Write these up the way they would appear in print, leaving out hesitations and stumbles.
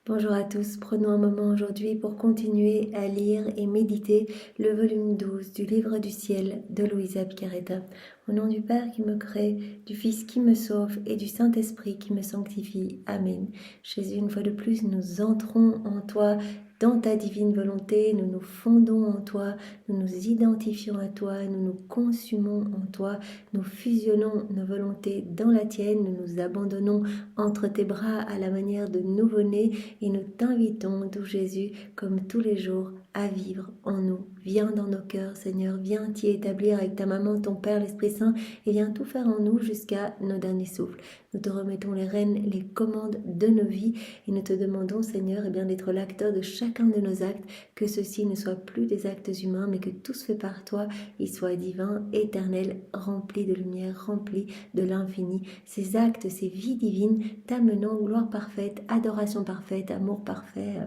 Bonjour à tous, prenons un moment aujourd'hui pour continuer à lire et méditer le volume 12 du Livre du Ciel de Louisa Piccarreta. Au nom du Père qui me crée, du Fils qui me sauve et du Saint-Esprit qui me sanctifie. Amen. Jésus, une fois de plus, nous entrons en toi, dans ta divine volonté, nous nous fondons en toi, nous nous identifions à toi, nous nous consumons en toi, nous fusionnons nos volontés dans la tienne, nous nous abandonnons entre tes bras à la manière de nouveau-nés et nous t'invitons, doux Jésus, comme tous les jours, à vivre en nous. Viens dans nos cœurs, Seigneur, viens t'y établir avec ta maman, ton Père, l'Esprit Saint, et viens tout faire en nous jusqu'à nos derniers souffles. Nous te remettons les rênes, les commandes de nos vies, et nous te demandons, Seigneur, d'être l'acteur de chacun de nos actes, que ceux-ci ne soient plus des actes humains, mais que tous faits par toi, ils soient divins, éternels, remplis de lumière, remplis de l'infini. Ces actes, ces vies divines, t'amenant gloire parfaite, adoration parfaite, amour parfait,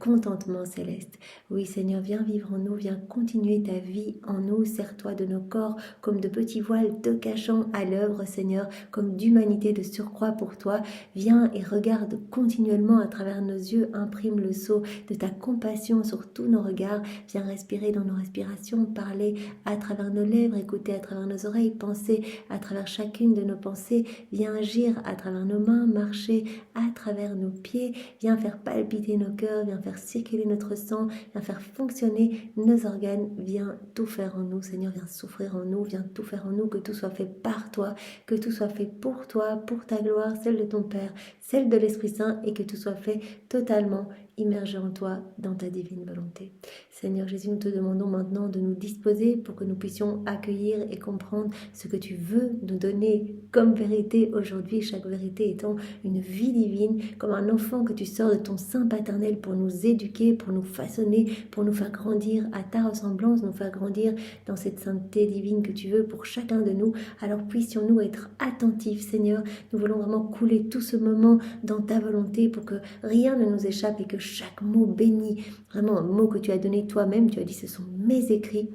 contentement céleste. Oui, Seigneur, viens vivre en nous, viens continuer ta vie en nous, sers-toi de nos corps comme de petits voiles te cachant à l'œuvre, Seigneur, comme d'humanité de surcroît pour toi. Viens et regarde continuellement à travers nos yeux, imprime le sceau de ta compassion sur tous nos regards. Viens respirer dans nos respirations, parler à travers nos lèvres, écouter à travers nos oreilles, penser à travers chacune de nos pensées. Viens agir à travers nos mains, marcher à travers nos pieds. Viens faire palpiter nos cœurs, viens faire circuler notre sang, viens faire fonctionner nos organes. Viens tout faire en nous, Seigneur, viens souffrir en nous, viens tout faire en nous, que tout soit fait par toi, que tout soit fait pour toi, pour ta gloire, celle de ton Père, celle de l'Esprit Saint, et que tout soit fait totalement immergé en toi, dans ta divine volonté. Seigneur Jésus, nous te demandons maintenant de nous disposer pour que nous puissions accueillir et comprendre ce que tu veux nous donner comme vérité aujourd'hui, chaque vérité étant une vie divine, comme un enfant que tu sors de ton sein paternel pour nous éduquer, pour nous façonner, pour nous faire grandir à ta ressemblance, nous faire grandir dans cette sainteté divine que tu veux pour chacun de nous. Alors puissions-nous être attentifs, Seigneur. Nous voulons vraiment couler tout ce moment dans ta volonté pour que rien ne nous échappe et que chaque mot béni, vraiment un mot que tu as donné toi-même, tu as dit ce sont mes écrits,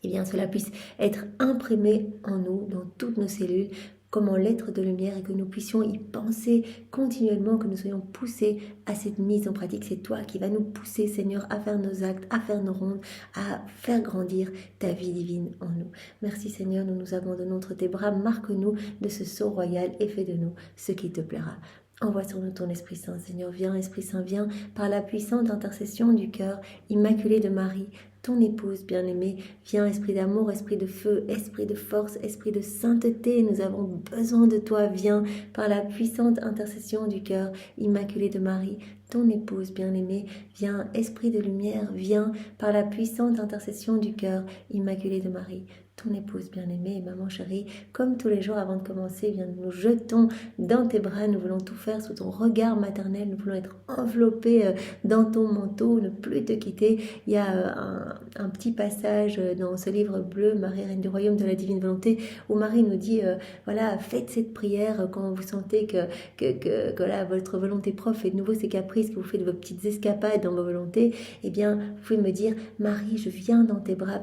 et bien cela puisse être imprimé en nous, dans toutes nos cellules, comme en lettres de lumière, et que nous puissions y penser continuellement, que nous soyons poussés à cette mise en pratique. C'est toi qui vas nous pousser, Seigneur, à faire nos actes, à faire nos rondes, à faire grandir ta vie divine en nous. Merci Seigneur, nous nous abandonnons entre tes bras, marque-nous de ce sceau royal et fais de nous ce qui te plaira. Envoie sur nous ton Esprit Saint, Seigneur, viens, Esprit Saint, viens, par la puissante intercession du cœur immaculé de Marie, ton épouse bien-aimée. Viens, esprit d'amour, esprit de feu, esprit de force, esprit de sainteté, nous avons besoin de toi. Viens, par la puissante intercession du cœur immaculé de Marie, ton épouse bien-aimée. Viens, esprit de lumière, viens, par la puissante intercession du cœur immaculé de Marie, ton épouse bien-aimée. Maman chérie, comme tous les jours avant de commencer, viens, nous nous jetons dans tes bras, nous voulons tout faire sous ton regard maternel, nous voulons être enveloppés dans ton manteau, ne plus te quitter. Il y a un petit passage dans ce livre bleu, Marie, Reine du Royaume de la Divine Volonté, où Marie nous dit, voilà, faites cette prière quand vous sentez que voilà, votre volonté propre fait de nouveau ces caprices, que vous faites de vos petites escapades dans vos volontés. Eh bien, vous pouvez me dire, Marie, je viens dans tes bras.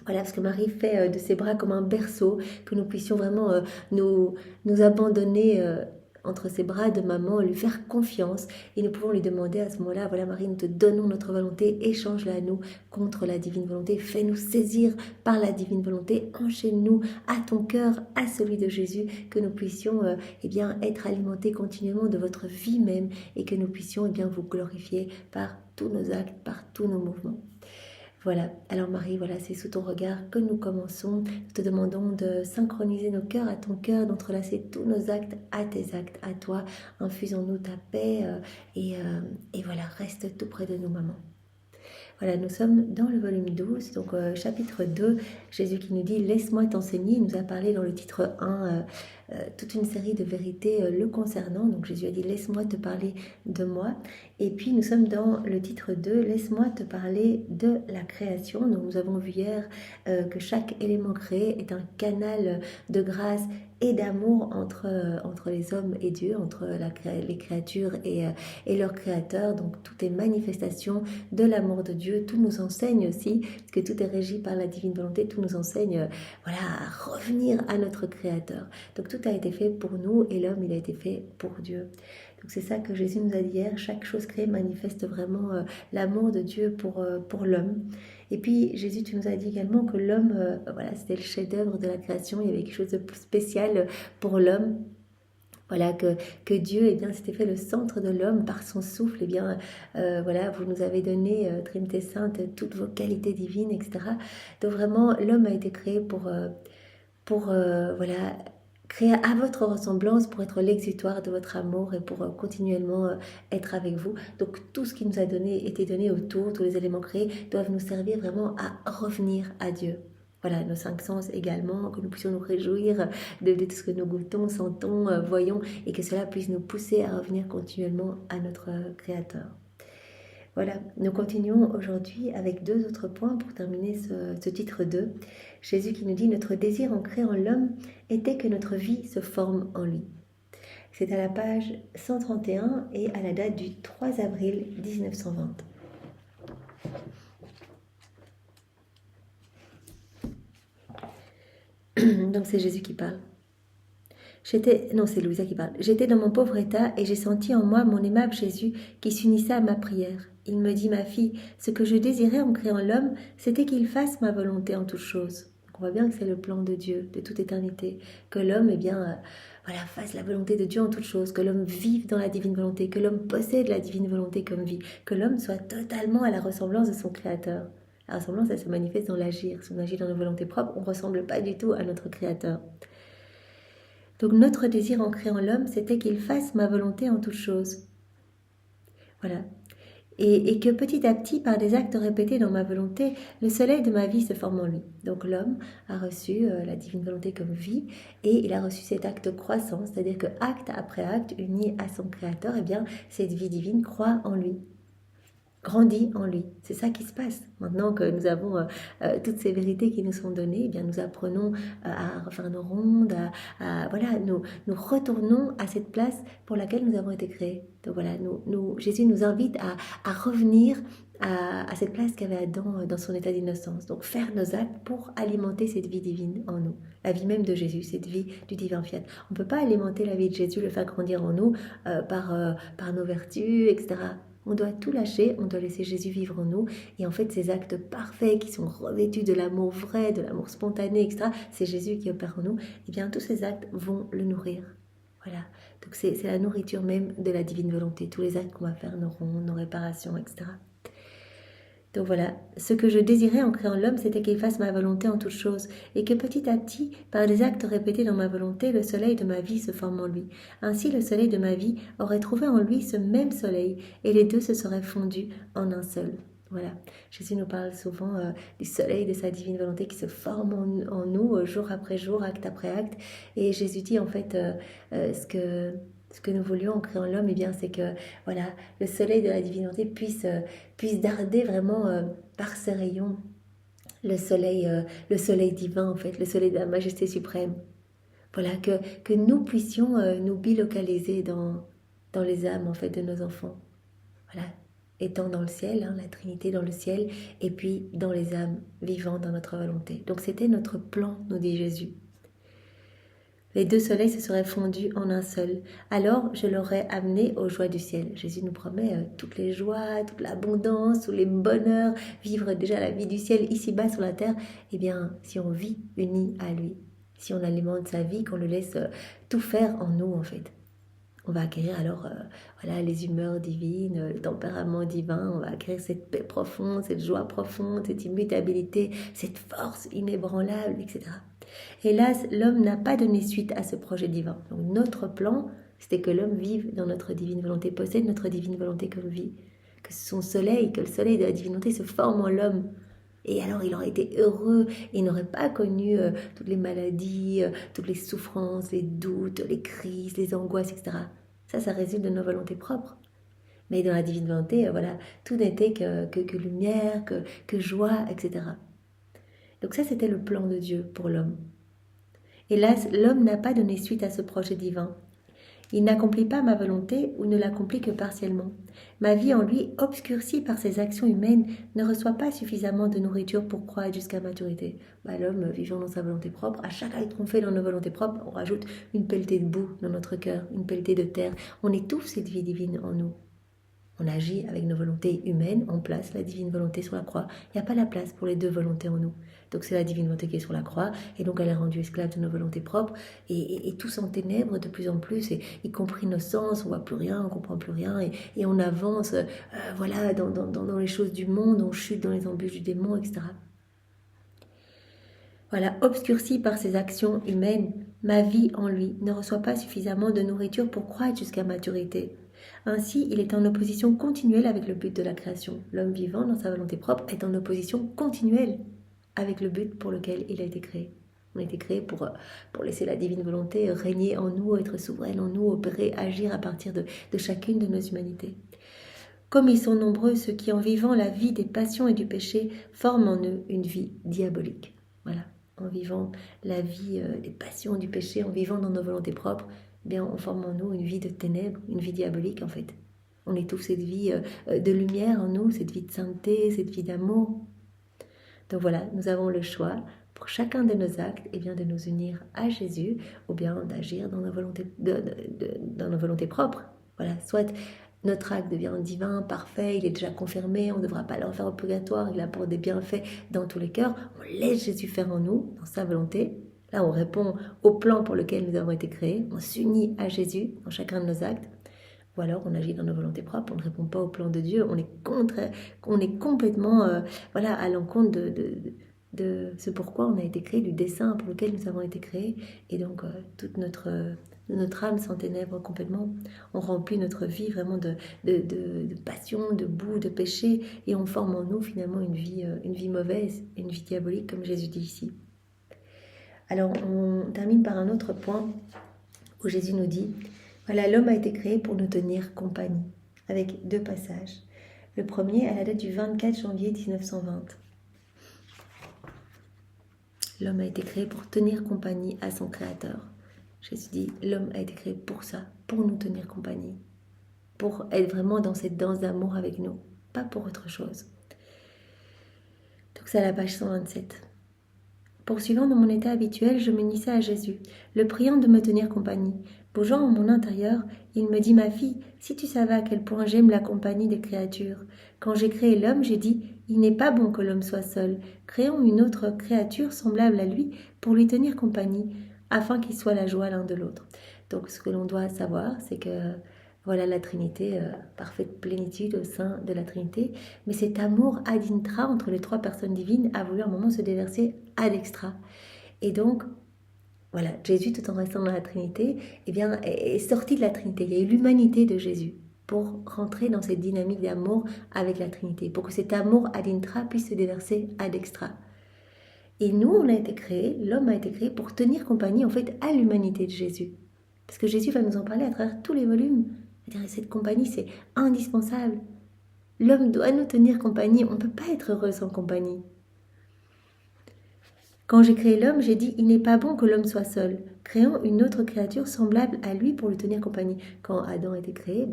Voilà, parce que Marie fait de ses bras comme un berceau, que nous puissions vraiment nous abandonner entre ses bras de maman, lui faire confiance. Et nous pouvons lui demander à ce moment-là, voilà Marie, nous te donnons notre volonté, échange-la à nous contre la divine volonté. Fais-nous saisir par la divine volonté, enchaîne-nous à ton cœur, à celui de Jésus, que nous puissions être alimentés continuellement de votre vie même et que nous puissions vous glorifier par tous nos actes, par tous nos mouvements. Voilà, alors Marie, voilà, c'est sous ton regard que nous commençons. Nous te demandons de synchroniser nos cœurs à ton cœur, d'entrelacer tous nos actes à tes actes, à toi. Infuse en nous ta paix et voilà, reste tout près de nous, maman. Voilà, nous sommes dans le volume 12, donc chapitre 2, Jésus qui nous dit « Laisse-moi t'enseigner ». Il nous a parlé dans le titre 1 toute une série de vérités le concernant. Donc Jésus a dit « Laisse-moi te parler de moi ». Et puis nous sommes dans le titre 2, « Laisse-moi te parler de la création ». Donc nous avons vu hier que chaque élément créé est un canal de grâce et d'amour entre les hommes et Dieu, entre les créatures et leur créateur. Donc tout est manifestation de l'amour de Dieu. Tout nous enseigne aussi, parce que tout est régi par la divine volonté, tout nous enseigne à revenir à notre créateur. Donc tout a été fait pour nous et l'homme il a été fait pour Dieu. Donc c'est ça que Jésus nous a dit hier, chaque chose créée manifeste vraiment l'amour de Dieu pour l'homme. Et puis Jésus, tu nous as dit également que l'homme, voilà, c'était le chef-d'œuvre de la création, il y avait quelque chose de spécial pour l'homme. Voilà, que Dieu, eh bien, s'était fait le centre de l'homme par son souffle. Eh bien, voilà, vous nous avez donné, Trinité Sainte, toutes vos qualités divines, etc. Donc vraiment, l'homme a été créé pour voilà, créé à votre ressemblance, pour être l'exutoire de votre amour et pour continuellement être avec vous. Donc tout ce qui nous a été donné autour, tous les éléments créés, doivent nous servir vraiment à revenir à Dieu. Voilà, nos 5 sens également, que nous puissions nous réjouir de tout ce que nous goûtons, sentons, voyons, et que cela puisse nous pousser à revenir continuellement à notre Créateur. Voilà, nous continuons aujourd'hui avec 2 autres points pour terminer ce titre 2. Jésus qui nous dit « Notre désir ancré en l'homme était que notre vie se forme en lui ». C'est à la page 131 et à la date du 3 avril 1920. Donc c'est Jésus qui parle. Non, c'est Louisa qui parle. J'étais dans mon pauvre état et j'ai senti en moi mon aimable Jésus qui s'unissait à ma prière. Il me dit, ma fille, ce que je désirais en créant l'homme, c'était qu'il fasse ma volonté en toutes choses. Donc on voit bien que c'est le plan de Dieu, de toute éternité, que l'homme, eh bien, voilà, fasse la volonté de Dieu en toutes choses, que l'homme vive dans la divine volonté, que l'homme possède la divine volonté comme vie, que l'homme soit totalement à la ressemblance de son Créateur. La ressemblance, elle se manifeste dans l'agir. Si on agit dans nos volontés propres, on ne ressemble pas du tout à notre Créateur. Donc notre désir ancré en l'homme, c'était qu'il fasse ma volonté en toutes choses. Voilà. Et que petit à petit, par des actes répétés dans ma volonté, le soleil de ma vie se forme en lui. Donc l'homme a reçu la divine volonté comme vie et il a reçu cet acte croissant, c'est-à-dire que acte après acte, uni à son Créateur, eh bien cette vie divine croît en lui. Grandit en lui. C'est ça qui se passe. Maintenant que nous avons toutes ces vérités qui nous sont données, eh bien nous apprenons à refaire nos rondes, voilà, nous retournons à cette place pour laquelle nous avons été créés. Donc voilà, Jésus nous invite à revenir à cette place qu'avait Adam dans son état d'innocence. Donc faire nos actes pour alimenter cette vie divine en nous. La vie même de Jésus, cette vie du divin fiat. On ne peut pas alimenter la vie de Jésus, le faire grandir en nous par nos vertus, etc. On doit tout lâcher, on doit laisser Jésus vivre en nous. Et en fait, ces actes parfaits qui sont revêtus de l'amour vrai, de l'amour spontané, etc., c'est Jésus qui opère en nous. Et bien, tous ces actes vont le nourrir. Voilà. Donc, c'est la nourriture même de la divine volonté. Tous les actes qu'on va faire, nos rondes, nos réparations, etc. Donc voilà, ce que je désirais en créant l'homme, c'était qu'il fasse ma volonté en toutes choses, et que petit à petit, par des actes répétés dans ma volonté, le soleil de ma vie se forme en lui. Ainsi, le soleil de ma vie aurait trouvé en lui ce même soleil, et les deux se seraient fondus en un seul. Voilà, Jésus nous parle souvent du soleil de sa divine volonté qui se forme en nous, jour après jour, acte après acte, et Jésus dit en fait ce que nous voulions en créant l'homme, eh bien, c'est que voilà, le soleil de la divinité puisse darder vraiment par ses rayons le soleil divin, en fait, le soleil de la majesté suprême. Voilà, que nous puissions nous bilocaliser dans les âmes, en fait, de nos enfants. Voilà, étant dans le ciel, hein, la Trinité dans le ciel, et puis dans les âmes, vivant dans notre volonté. Donc c'était notre plan, nous dit Jésus. Les deux soleils se seraient fondus en un seul. Alors je l'aurais amené aux joies du ciel. Jésus nous promet toutes les joies, toute l'abondance, tous les bonheurs, vivre déjà la vie du ciel ici-bas sur la terre. Eh bien, si on vit unis à lui, si on alimente sa vie, qu'on le laisse tout faire en nous en fait, on va acquérir alors voilà, les humeurs divines, le tempérament divin, on va acquérir cette paix profonde, cette joie profonde, cette immutabilité, cette force inébranlable, etc. Hélas, l'homme n'a pas donné suite à ce projet divin. Donc notre plan, c'était que l'homme vive dans notre divine volonté, possède notre divine volonté comme vie, que son soleil, que le soleil de la divine volonté se forme en l'homme. Et alors il aurait été heureux, et il n'aurait pas connu toutes les maladies, toutes les souffrances, les doutes, les crises, les angoisses, etc. Ça résulte de nos volontés propres. Mais dans la divine volonté, voilà, tout n'était que lumière, que joie, etc. Donc ça, c'était le plan de Dieu pour l'homme. Hélas, l'homme n'a pas donné suite à ce projet divin. Il n'accomplit pas ma volonté ou ne l'accomplit que partiellement. Ma vie en lui, obscurcie par ses actions humaines, ne reçoit pas suffisamment de nourriture pour croître jusqu'à maturité. L'homme vivant dans sa volonté propre, à chaque acte qu'on fait dans nos volontés propres, on rajoute une pelletée de boue dans notre cœur, une pelletée de terre. On étouffe cette vie divine en nous. On agit avec nos volontés humaines, on place la divine volonté sur la croix. Il n'y a pas la place pour les deux volontés en nous. Donc c'est la divine volonté qui est sur la croix, et donc elle est rendue esclave de nos volontés propres, et tout s'enténèbre de plus en plus, et y compris nos sens, on ne voit plus rien, on ne comprend plus rien, et on avance dans les choses du monde, on chute dans les embûches du démon, etc. Voilà, obscurci par ses actions humaines, ma vie en lui ne reçoit pas suffisamment de nourriture pour croître jusqu'à maturité. Ainsi, il est en opposition continuelle avec le but de la création. L'homme vivant, dans sa volonté propre, est en opposition continuelle avec le but pour lequel il a été créé. On a été créé pour laisser la divine volonté régner en nous, être souveraine en nous, opérer, agir à partir de chacune de nos humanités. Comme ils sont nombreux, ceux qui, en vivant la vie des passions et du péché, forment en eux une vie diabolique. Voilà, en vivant la vie des passions, du péché, en vivant dans nos volontés propres, eh bien, on forme en nous une vie de ténèbres, une vie diabolique en fait. On étouffe cette vie de lumière en nous, cette vie de sainteté, cette vie d'amour. Donc voilà, nous avons le choix pour chacun de nos actes de nous unir à Jésus ou bien d'agir dans nos volontés, dans nos volontés propres. Voilà, soit notre acte devient divin, parfait, il est déjà confirmé, on ne devra pas le refaire au purgatoire, il apporte des bienfaits dans tous les cœurs. On laisse Jésus faire en nous, dans sa volonté. Là, on répond au plan pour lequel nous avons été créés. On s'unit à Jésus dans chacun de nos actes. Ou alors, on agit dans nos volontés propres, on ne répond pas au plan de Dieu. On est complètement à l'encontre de ce pourquoi on a été créé, du dessein pour lequel nous avons été créés. Et donc, toute notre âme s'enténèbre complètement. On remplit notre vie vraiment de passion, de boue, de péché. Et on forme en nous finalement une vie mauvaise, une vie diabolique, comme Jésus dit ici. Alors, on termine par un autre point où Jésus nous dit, voilà, l'homme a été créé pour nous tenir compagnie, avec 2 passages. Le premier, à la date du 24 janvier 1920. L'homme a été créé pour tenir compagnie à son Créateur. Jésus dit, l'homme a été créé pour ça, pour nous tenir compagnie, pour être vraiment dans cette danse d'amour avec nous, pas pour autre chose. Donc c'est à la page 127. Poursuivant dans mon état habituel, je m'unissais à Jésus, le priant de me tenir compagnie. Bougeant en mon intérieur, il me dit, ma fille, si tu savais à quel point j'aime la compagnie des créatures. Quand j'ai créé l'homme, j'ai dit, il n'est pas bon que l'homme soit seul. Créons une autre créature semblable à lui pour lui tenir compagnie, afin qu'il soit la joie l'un de l'autre. Donc ce que l'on doit savoir, c'est que voilà la Trinité, parfaite plénitude au sein de la Trinité. Mais cet amour ad intra entre les 3 personnes divines a voulu à un moment se déverser ad extra. Et donc, voilà, Jésus, tout en restant dans la Trinité, est sorti de la Trinité. Il y a eu l'humanité de Jésus pour rentrer dans cette dynamique d'amour avec la Trinité, pour que cet amour ad intra puisse se déverser ad extra. Et nous, on a été créés, l'homme a été créé pour tenir compagnie en fait à l'humanité de Jésus. Parce que Jésus va nous en parler à travers tous les volumes. Cette compagnie, c'est indispensable. L'homme doit nous tenir compagnie. On ne peut pas être heureux sans compagnie. Quand j'ai créé l'homme, j'ai dit, il n'est pas bon que l'homme soit seul. Créons une autre créature semblable à lui pour lui tenir compagnie. Quand Adam a été créé,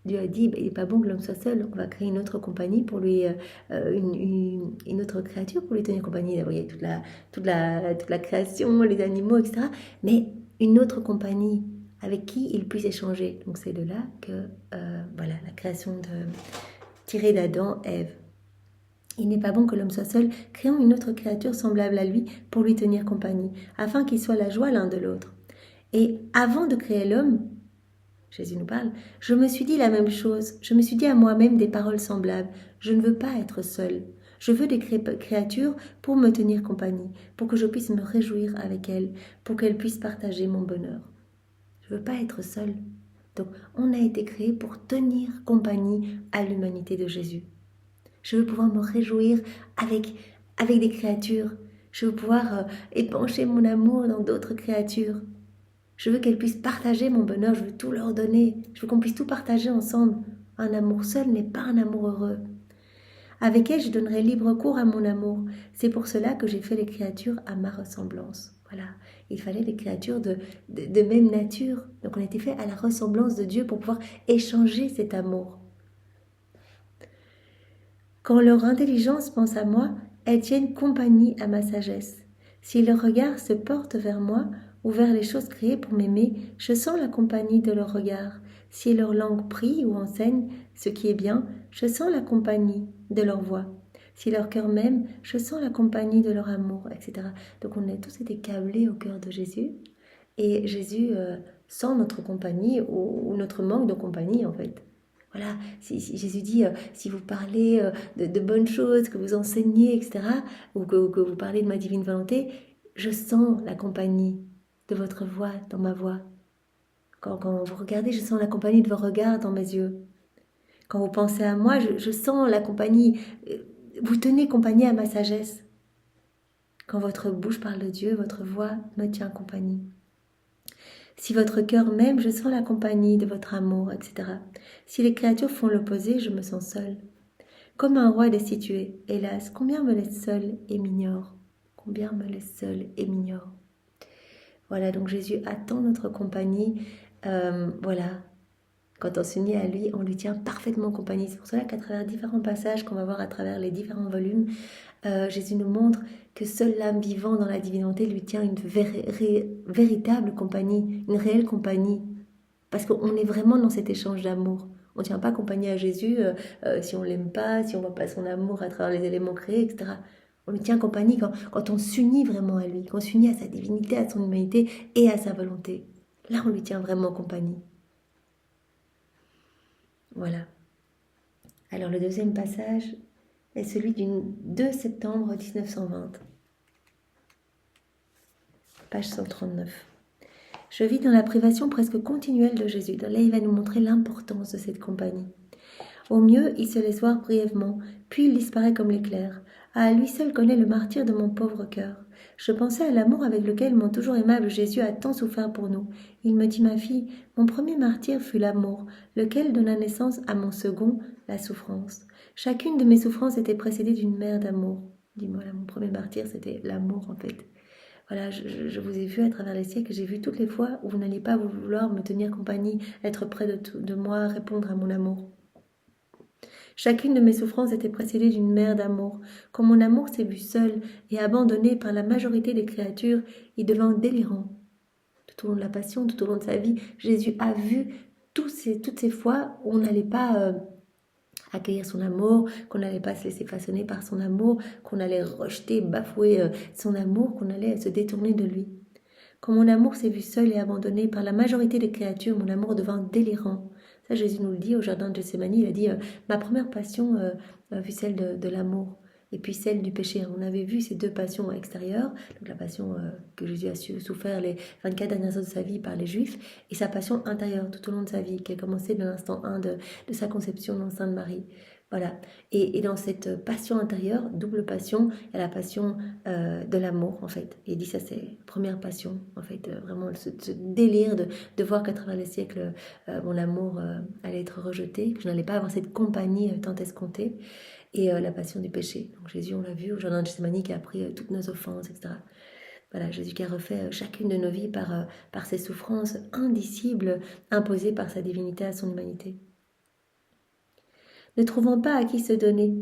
Dieu a dit, il n'est pas bon que l'homme soit seul. On va créer une autre compagnie pour lui, une autre créature pour lui tenir compagnie. Vous voyez, toute la création, les animaux, etc. Mais une autre compagnie avec qui il puisse échanger. Donc c'est de là que la création tirée d'Adam, Ève. Il n'est pas bon que l'homme soit seul, créons une autre créature semblable à lui pour lui tenir compagnie, afin qu'il soit la joie l'un de l'autre. Et avant de créer l'homme, Jésus nous parle, je me suis dit la même chose, je me suis dit à moi-même des paroles semblables, je ne veux pas être seule. Je veux des créatures pour me tenir compagnie, pour que je puisse me réjouir avec elles, pour qu'elles puissent partager mon bonheur. Je ne veux pas être seule. Donc, on a été créé pour tenir compagnie à l'humanité de Jésus. Je veux pouvoir me réjouir avec des créatures. Je veux pouvoir épancher mon amour dans d'autres créatures. Je veux qu'elles puissent partager mon bonheur. Je veux tout leur donner. Je veux qu'on puisse tout partager ensemble. Un amour seul n'est pas un amour heureux. Avec elles, je donnerai libre cours à mon amour. C'est pour cela que j'ai fait les créatures à ma ressemblance. Voilà, il fallait des créatures de même nature. Donc on était fait à la ressemblance de Dieu pour pouvoir échanger cet amour. Quand leur intelligence pense à moi, elles tiennent compagnie à ma sagesse. Si leur regard se porte vers moi ou vers les choses créées pour m'aimer, je sens la compagnie de leur regard. Si leur langue prie ou enseigne ce qui est bien, je sens la compagnie de leur voix. Si leur cœur m'aime, je sens la compagnie de leur amour, etc. Donc on a tous été câblés au cœur de Jésus. Et Jésus sent notre compagnie ou notre manque de compagnie en fait. Voilà, si Jésus dit, si vous parlez de bonnes choses, que vous enseignez, etc., ou que vous parlez de ma divine volonté, je sens la compagnie de votre voix dans ma voix. Quand vous regardez, je sens la compagnie de vos regards dans mes yeux. Quand vous pensez à moi, je sens la compagnie, vous tenez compagnie à ma sagesse. Quand votre bouche parle de Dieu, votre voix me tient compagnie. Si votre cœur m'aime, je sens la compagnie de votre amour, etc. Si les créatures font l'opposé, je me sens seule. Comme un roi destitué, hélas, combien me laisse seule et m'ignore. Combien me laisse seule et m'ignore. Voilà, donc Jésus attend notre compagnie. Voilà, quand on s'unit à lui, on lui tient parfaitement compagnie. C'est pour cela qu'à travers différents passages qu'on va voir à travers les différents volumes, Jésus nous montre que seule l'âme vivant dans la divinité lui tient une véritable compagnie, une réelle compagnie. Parce qu'on est vraiment dans cet échange d'amour. On ne tient pas compagnie à Jésus si on ne l'aime pas, si on ne voit pas son amour à travers les éléments créés, etc. On lui tient compagnie quand on s'unit vraiment à lui, quand on s'unit à sa divinité, à son humanité et à sa volonté. Là, on lui tient vraiment compagnie. Voilà. Alors, le deuxième passage est celui du 2 septembre 1920. Page 139. Je vis dans la privation presque continuelle de Jésus. Là, il va nous montrer l'importance de cette compagnie. Au mieux, il se laisse voir brièvement, puis il disparaît comme l'éclair. Ah, lui seul connaît le martyre de mon pauvre cœur. Je pensais à l'amour avec lequel mon toujours aimable Jésus a tant souffert pour nous. Il me dit, ma fille, mon premier martyr fut l'amour, lequel donna naissance à mon second, la souffrance. Chacune de mes souffrances était précédée d'une mer d'amour. Dis-moi, là, mon premier martyr, c'était l'amour en fait. Voilà, je vous ai vu à travers les siècles, j'ai vu toutes les fois où vous n'alliez pas vouloir me tenir compagnie, être près de moi, répondre à mon amour. Chacune de mes souffrances était précédée d'une mer d'amour. Quand mon amour s'est vu seul et abandonné par la majorité des créatures, il devint délirant. Tout au long de la passion, tout au long de sa vie, Jésus a vu toutes ces fois où on n'allait pas accueillir son amour, qu'on n'allait pas se laisser façonner par son amour, qu'on allait rejeter, bafouer son amour, qu'on allait se détourner de lui. Quand mon amour s'est vu seul et abandonné par la majorité des créatures, mon amour devint délirant. Ça, Jésus nous le dit au jardin de Gethsémani, il a dit ma première passion fut celle de l'amour et puis celle du péché. On avait vu ces deux passions extérieures, donc la passion que Jésus a souffert les 24 dernières heures de sa vie par les Juifs, et sa passion intérieure tout au long de sa vie, qui a commencé de l'instant 1 de sa conception dans le sein de Marie. Voilà. Et dans cette passion intérieure, double passion, il y a la passion de l'amour, en fait. Et il dit ça, c'est la première passion, en fait. Vraiment, ce délire de voir qu'à travers les siècles, mon amour allait être rejeté, que je n'allais pas avoir cette compagnie tant escomptée. Et la passion du péché. Donc Jésus, on l'a vu au jardin de Gethsémani, qui a pris toutes nos offenses, etc. Voilà, Jésus qui a refait chacune de nos vies par ses souffrances indicibles imposées par sa divinité à son humanité. Ne trouvant pas à qui se donner,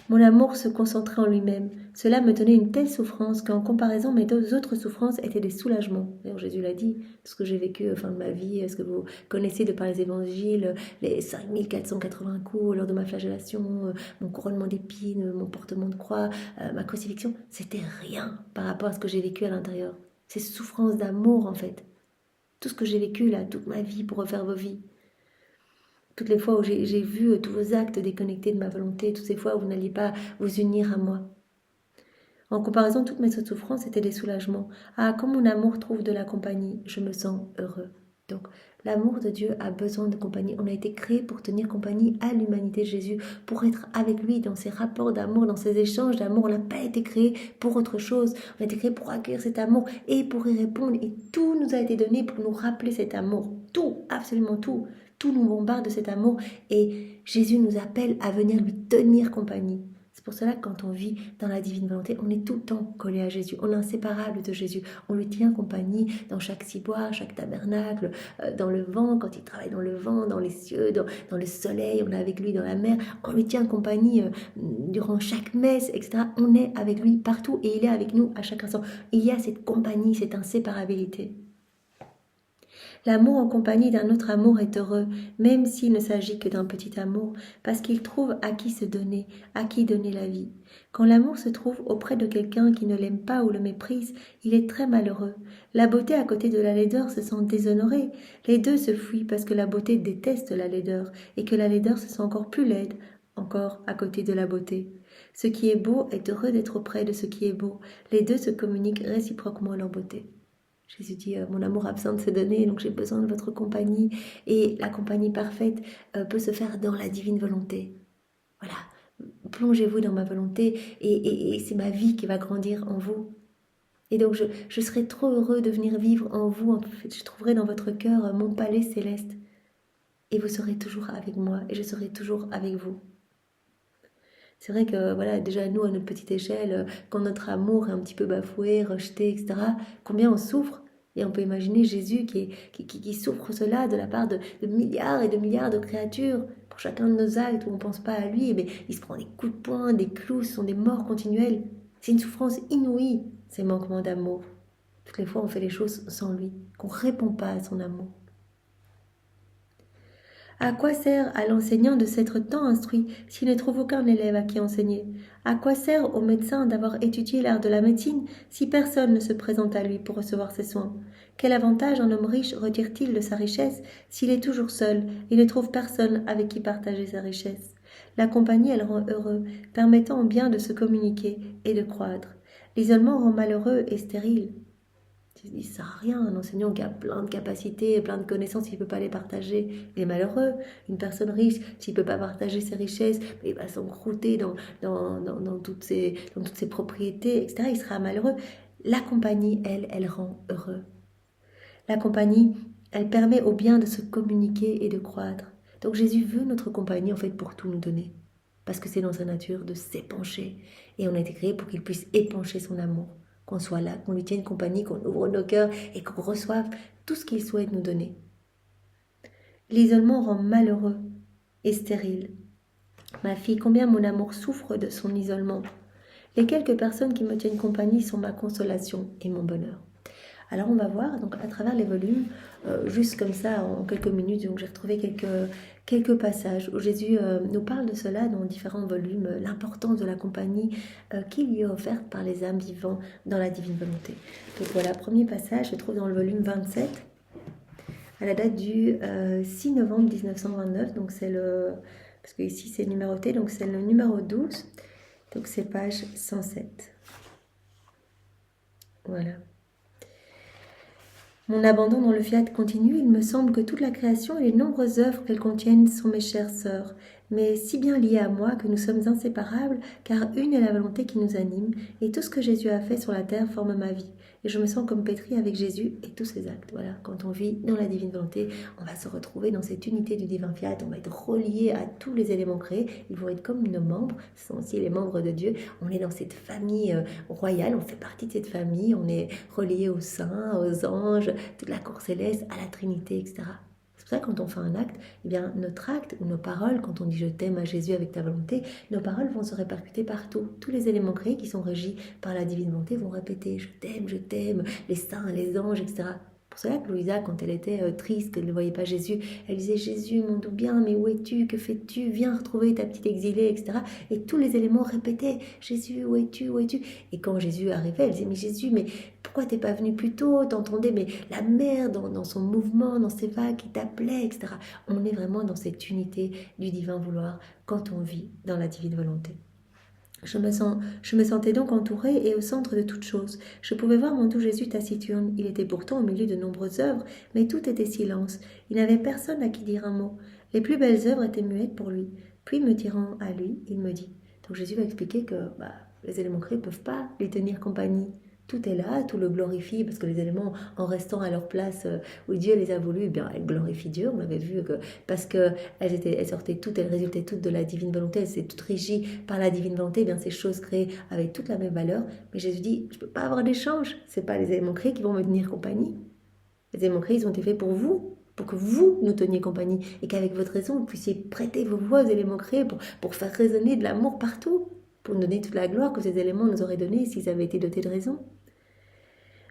mon amour se concentrait en lui-même. Cela me donnait une telle souffrance qu'en comparaison, mes deux autres souffrances étaient des soulagements. D'ailleurs, Jésus l'a dit, ce que j'ai vécu au fin de ma vie, ce que vous connaissez de par les évangiles, les 5480 coups lors de ma flagellation, mon couronnement d'épines, mon portement de croix, ma crucifixion, c'était rien par rapport à ce que j'ai vécu à l'intérieur. Ces souffrances d'amour, en fait. Tout ce que j'ai vécu là, toute ma vie pour refaire vos vies. Toutes les fois où j'ai vu tous vos actes déconnectés de ma volonté, toutes ces fois où vous n'alliez pas vous unir à moi. En comparaison, toutes mes autres souffrances étaient des soulagements. Ah, comme mon amour trouve de la compagnie, je me sens heureux. Donc, l'amour de Dieu a besoin de compagnie. On a été créé pour tenir compagnie à l'humanité de Jésus, pour être avec lui dans ses rapports d'amour, dans ses échanges d'amour. On n'a pas été créé pour autre chose. On a été créé pour accueillir cet amour et pour y répondre. Et tout nous a été donné pour nous rappeler cet amour. Tout, absolument tout. Tout nous bombarde de cet amour et Jésus nous appelle à venir lui tenir compagnie. C'est C'est pour cela que quand on vit dans la divine volonté, on est tout le temps collé à Jésus, on est inséparable de Jésus, on lui tient compagnie dans chaque ciboire, chaque tabernacle, dans le vent, quand il travaille dans le vent, dans les cieux, dans le soleil, on est avec lui dans la mer, on lui tient compagnie durant chaque messe, etc. On est avec lui partout et il est avec nous à chaque instant. Il y a cette compagnie, cette inséparabilité. L'amour en compagnie d'un autre amour est heureux, même s'il ne s'agit que d'un petit amour, parce qu'il trouve à qui se donner, à qui donner la vie. Quand l'amour se trouve auprès de quelqu'un qui ne l'aime pas ou le méprise, il est très malheureux. La beauté à côté de la laideur se sent déshonorée. Les deux se fuient parce que la beauté déteste la laideur, et que la laideur se sent encore plus laide, encore à côté de la beauté. Ce qui est beau est heureux d'être auprès de ce qui est beau. Les deux se communiquent réciproquement leur beauté. Jésus dit, mon amour a besoin de se donner, donc j'ai besoin de votre compagnie. Et la compagnie parfaite peut se faire dans la divine volonté. Voilà, plongez-vous dans ma volonté et c'est ma vie qui va grandir en vous. Et donc je serai trop heureux de venir vivre en vous. En fait, je trouverai dans votre cœur mon palais céleste. Et vous serez toujours avec moi et je serai toujours avec vous. C'est vrai que voilà, déjà nous à notre petite échelle, quand notre amour est un petit peu bafoué, rejeté, etc., combien on souffre. Et on peut imaginer Jésus qui souffre cela de la part de milliards et de milliards de créatures. Pour chacun de nos actes où on ne pense pas à lui, mais il se prend des coups de poing, des clous, ce sont des morts continuelles. C'est une souffrance inouïe, ces manquements d'amour. Toutes les fois on fait les choses sans lui, qu'on ne répond pas à son amour. À quoi sert à l'enseignant de s'être tant instruit s'il ne trouve aucun élève à qui enseigner? À quoi sert au médecin d'avoir étudié l'art de la médecine si personne ne se présente à lui pour recevoir ses soins? Quel avantage un homme riche retire-t-il de sa richesse s'il est toujours seul et ne trouve personne avec qui partager sa richesse? La compagnie, elle rend heureux, permettant au bien de se communiquer et de croître. L'isolement rend malheureux et stérile. Il ne sert à rien, un enseignant qui a plein de capacités, plein de connaissances, il ne peut pas les partager, il est malheureux. Une personne riche, s'il ne peut pas partager ses richesses, il va s'encrouter dans toutes ses propriétés, etc. Il sera malheureux. La compagnie, elle rend heureux. La compagnie, elle permet au bien de se communiquer et de croître. Donc Jésus veut notre compagnie en fait pour tout nous donner. Parce que c'est dans sa nature de s'épancher. Et on a été créé pour qu'il puisse épancher son amour. Qu'on soit là, qu'on lui tienne compagnie, qu'on ouvre nos cœurs et qu'on reçoive tout ce qu'il souhaite nous donner. L'isolement rend malheureux et stérile. Ma fille, combien mon amour souffre de son isolement. Les quelques personnes qui me tiennent compagnie sont ma consolation et mon bonheur. Alors on va voir donc à travers les volumes, juste comme ça en quelques minutes, donc j'ai retrouvé quelques passages où Jésus nous parle de cela dans différents volumes, l'importance de la compagnie qui lui est offerte par les âmes vivant dans la divine volonté. Donc voilà, premier passage se trouve dans le volume 27, à la date du 6 novembre 1929, donc c'est parce que ici c'est numéroté, donc c'est le numéro 12, donc c'est page 107. Voilà. Mon abandon dans le fiat continue, il me semble que toute la création et les nombreuses œuvres qu'elle contienne sont mes chères sœurs, mais si bien liées à moi que nous sommes inséparables, car une est la volonté qui nous anime, et tout ce que Jésus a fait sur la terre forme ma vie. Et je me sens comme pétrie avec Jésus et tous ses actes. Voilà, quand on vit dans la divine volonté, on va se retrouver dans cette unité du divin fiat, on va être relié à tous les éléments créés, ils vont être comme nos membres, ce sont aussi les membres de Dieu. On est dans cette famille royale, on fait partie de cette famille, on est relié aux saints, aux anges, toute la cour céleste, à la Trinité, etc. C'est pour ça que quand on fait un acte, eh bien, notre acte ou nos paroles, quand on dit je t'aime à Jésus avec ta volonté, nos paroles vont se répercuter partout. Tous les éléments créés qui sont régis par la divine volonté vont répéter je t'aime, les saints, les anges, etc. Pour cela que Louisa, quand elle était triste, qu'elle ne voyait pas Jésus, elle disait Jésus, mon doux bien, mais où es-tu? Que fais-tu? Viens retrouver ta petite exilée, etc. Et tous les éléments répétaient Jésus, où es-tu? Où es-tu? Et quand Jésus arrivait, elle disait mais Jésus, mais pourquoi t'es pas venu plus tôt? T'entendais mais la mer dans son mouvement, dans ses vagues qui t'appelait, etc. On est vraiment dans cette unité du divin vouloir quand on vit dans la divine volonté. Je me sentais donc entourée et au centre de toutes choses. Je pouvais voir mon doux Jésus taciturne. Il était pourtant au milieu de nombreuses œuvres, mais tout était silence. Il n'avait personne à qui dire un mot. Les plus belles œuvres étaient muettes pour lui. Puis, me tirant à lui, il me dit. Donc Jésus va expliquer que les éléments créés ne peuvent pas lui tenir compagnie. Tout est là, tout le glorifie, parce que les éléments, en restant à leur place où Dieu les a voulu, eh bien, elles glorifient Dieu. On avait vu que parce qu'elles sortaient toutes, elles résultaient toutes de la divine volonté, elles étaient toutes régies par la divine volonté, eh bien ces choses créées avaient toute la même valeur. Mais Jésus dit, je ne peux pas avoir d'échange. Ce n'est pas les éléments créés qui vont me tenir compagnie. Les éléments créés, ils ont été faits pour vous, pour que vous nous teniez compagnie, et qu'avec votre raison, vous puissiez prêter vos voix aux éléments créés pour faire résonner de l'amour partout, pour nous donner toute la gloire que ces éléments nous auraient donnée s'ils avaient été dotés de raison.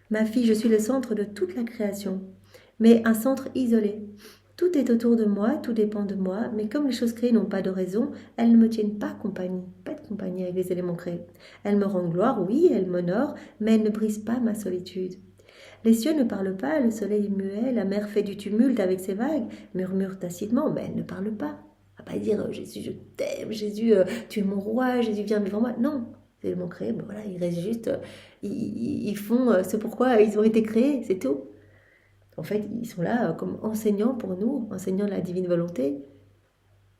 Ma fille, je suis le centre de toute la création, mais un centre isolé. Tout est autour de moi, tout dépend de moi, mais comme les choses créées n'ont pas de raison, elles ne me tiennent pas compagnie avec les éléments créés. Elles me rendent gloire, oui, elles m'honorent, mais elles ne brisent pas ma solitude. Les cieux ne parlent pas, le soleil est muet, la mer fait du tumulte avec ses vagues, murmure tacitement, mais elle ne parle pas. Elle ne va pas dire Jésus, je t'aime, Jésus, tu es mon roi, Jésus, viens vivre en moi. Non, les éléments créés, ben voilà, ils restent juste, ils font ce pourquoi ils ont été créés, c'est tout. En fait, ils sont là comme enseignants pour nous, enseignants de la divine volonté.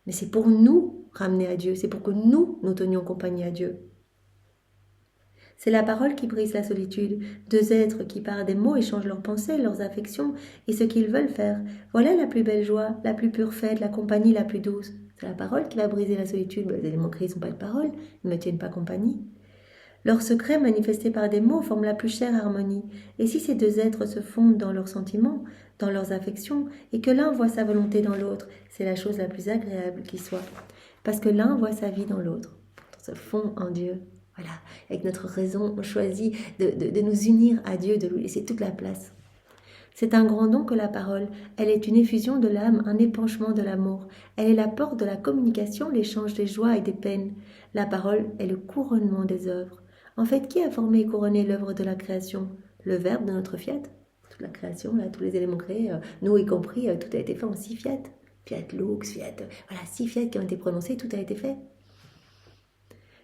Mais c'est pour nous ramener à Dieu, c'est pour que nous tenions compagnie à Dieu. C'est la parole qui brise la solitude, deux êtres qui par des mots échangent leurs pensées, leurs affections et ce qu'ils veulent faire. Voilà la plus belle joie, la plus pure fête, la compagnie la plus douce. C'est la parole qui va briser la solitude. Les éléments créés ne sont pas de parole, ils ne me tiennent pas compagnie. Leurs secrets manifestés par des mots forment la plus chère harmonie. Et si ces deux êtres se fondent dans leurs sentiments, dans leurs affections, et que l'un voit sa volonté dans l'autre, c'est la chose la plus agréable qui soit. Parce que l'un voit sa vie dans l'autre. On se fond en Dieu. Voilà, avec notre raison, on choisit de nous unir à Dieu, de lui laisser toute la place. C'est un grand don que la parole. Elle est une effusion de l'âme, un épanchement de l'amour. Elle est la porte de la communication, l'échange des joies et des peines. La parole est le couronnement des œuvres. En fait, qui a formé et couronné l'œuvre de la création? Le verbe de notre fiat. Toute la création, là, tous les éléments créés, nous y compris, tout a été fait en 6 fiat. Fiat lux, fiat, voilà, 6 fiat qui ont été prononcés, tout a été fait.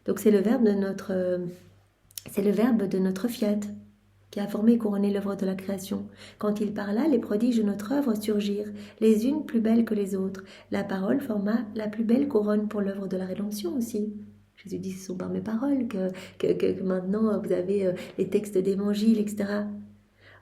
Donc c'est le verbe de notre fiat qui a formé et couronné l'œuvre de la création. Quand il parla, les prodiges de notre œuvre surgirent, les unes plus belles que les autres. La parole forma la plus belle couronne pour l'œuvre de la rédemption aussi. Jésus dit, ce sont par mes paroles que maintenant vous avez les textes d'évangile, etc.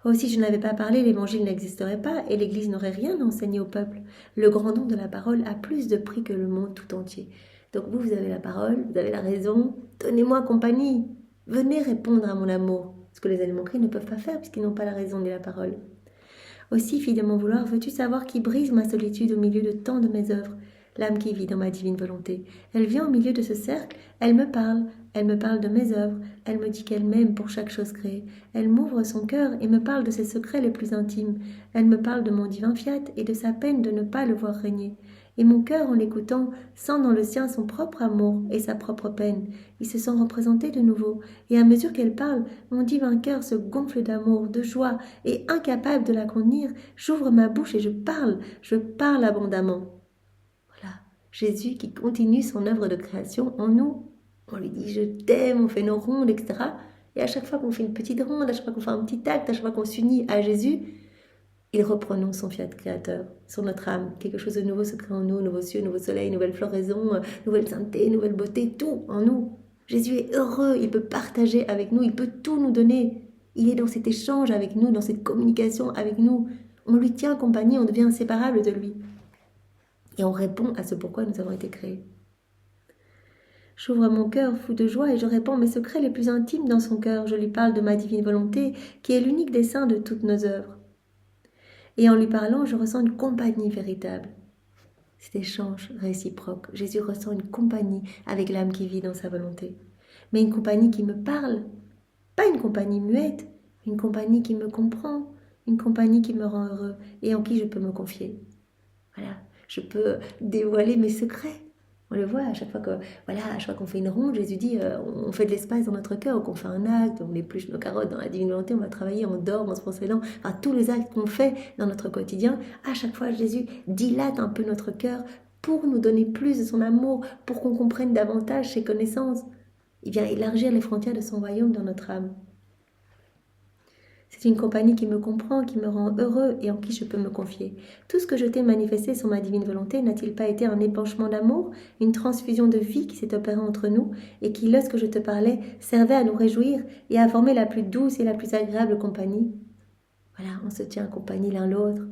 Aussi, je n'avais pas parlé, l'évangile n'existerait pas et l'Église n'aurait rien enseigné au peuple. Le grand don de la parole a plus de prix que le monde tout entier. Donc vous avez la parole, vous avez la raison, donnez-moi compagnie, venez répondre à mon amour, ce que les éléments créés ne peuvent pas faire puisqu'ils n'ont pas la raison ni la parole. Aussi, fille de mon vouloir, veux-tu savoir qui brise ma solitude au milieu de tant de mes œuvres? L'âme qui vit dans ma divine volonté. Elle vient au milieu de ce cercle, elle me parle de mes œuvres, elle me dit qu'elle m'aime pour chaque chose créée. Elle m'ouvre son cœur et me parle de ses secrets les plus intimes. Elle me parle de mon divin fiat et de sa peine de ne pas le voir régner. Et mon cœur, en l'écoutant, sent dans le sien son propre amour et sa propre peine. Il se sent représenté de nouveau. Et à mesure qu'elle parle, mon divin cœur se gonfle d'amour, de joie, et incapable de la contenir, j'ouvre ma bouche et je parle abondamment. Voilà, Jésus qui continue son œuvre de création en nous. On lui dit « je t'aime », on fait nos rondes, etc. Et à chaque fois qu'on fait une petite ronde, à chaque fois qu'on fait un petit acte, à chaque fois qu'on s'unit à Jésus, il reprononce son fiat créateur sur notre âme. Quelque chose de nouveau se crée en nous, nouveaux cieux, nouveau soleil, nouvelle floraison, nouvelle sainteté, nouvelle beauté, tout en nous. Jésus est heureux, il peut partager avec nous, il peut tout nous donner. Il est dans cet échange avec nous, dans cette communication avec nous. On lui tient compagnie, on devient inséparable de lui. Et on répond à ce pourquoi nous avons été créés. J'ouvre mon cœur fou de joie et je répands mes secrets les plus intimes dans son cœur. Je lui parle de ma divine volonté, qui est l'unique dessein de toutes nos œuvres. Et en lui parlant, je ressens une compagnie véritable. Cet échange réciproque. Jésus ressent une compagnie avec l'âme qui vit dans sa volonté. Mais une compagnie qui me parle. Pas une compagnie muette, une compagnie qui me comprend, une compagnie qui me rend heureux et en qui je peux me confier. Voilà, je peux dévoiler mes secrets. On le voit à chaque fois qu'on fait une ronde, Jésus dit, on fait de l'espace dans notre cœur, qu'on fait un acte, on épluche nos carottes dans la divine volonté, on va travailler, on dort, on se brosse les dents, enfin tous les actes qu'on fait dans notre quotidien, à chaque fois Jésus dilate un peu notre cœur pour nous donner plus de son amour, pour qu'on comprenne davantage ses connaissances. Il vient élargir les frontières de son royaume dans notre âme. C'est une compagnie qui me comprend, qui me rend heureux et en qui je peux me confier. Tout ce que je t'ai manifesté sur ma divine volonté n'a-t-il pas été un épanchement d'amour, une transfusion de vie qui s'est opérée entre nous et qui, lorsque je te parlais, servait à nous réjouir et à former la plus douce et la plus agréable compagnie? Voilà, on se tient en compagnie l'un l'autre.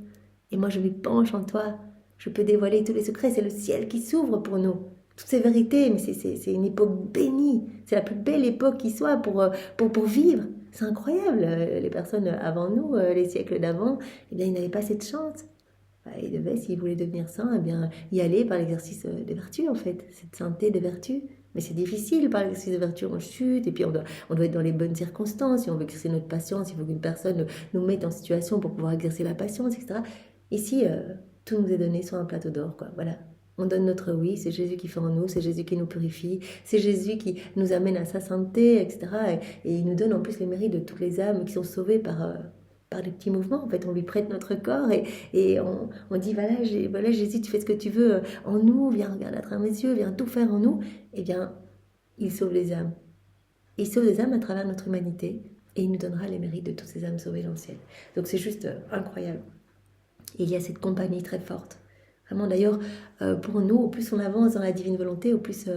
Et moi, je me penche en toi. Je peux dévoiler tous les secrets. C'est le ciel qui s'ouvre pour nous. Toutes ces vérités, mais c'est une époque bénie. C'est la plus belle époque qui soit pour vivre. C'est incroyable. Les personnes avant nous, les siècles d'avant, eh bien, ils n'avaient pas cette chance. Ils devaient, s'ils voulaient devenir saints, eh bien, y aller par l'exercice des vertus, en fait. Cette sainteté des vertus. Mais c'est difficile par l'exercice des vertus, on chute, et puis on doit être dans les bonnes circonstances. Si on veut exercer notre patience, il faut qu'une personne nous mette en situation pour pouvoir exercer la patience, etc. Ici, tout nous est donné sur un plateau d'or, quoi. Voilà. On donne notre oui, c'est Jésus qui fait en nous, c'est Jésus qui nous purifie, c'est Jésus qui nous amène à sa sainteté, etc. Et il nous donne en plus les mérites de toutes les âmes qui sont sauvées par des petits mouvements. En fait, on lui prête notre corps et on dit voilà, Jésus, tu fais ce que tu veux en nous, viens regarder à travers mes yeux, viens tout faire en nous. Eh bien, il sauve les âmes. Il sauve les âmes à travers notre humanité et il nous donnera les mérites de toutes ces âmes sauvées dans le ciel. Donc c'est juste incroyable. Et il y a cette compagnie très forte. Vraiment, d'ailleurs, pour nous, au plus on avance dans la divine volonté, au plus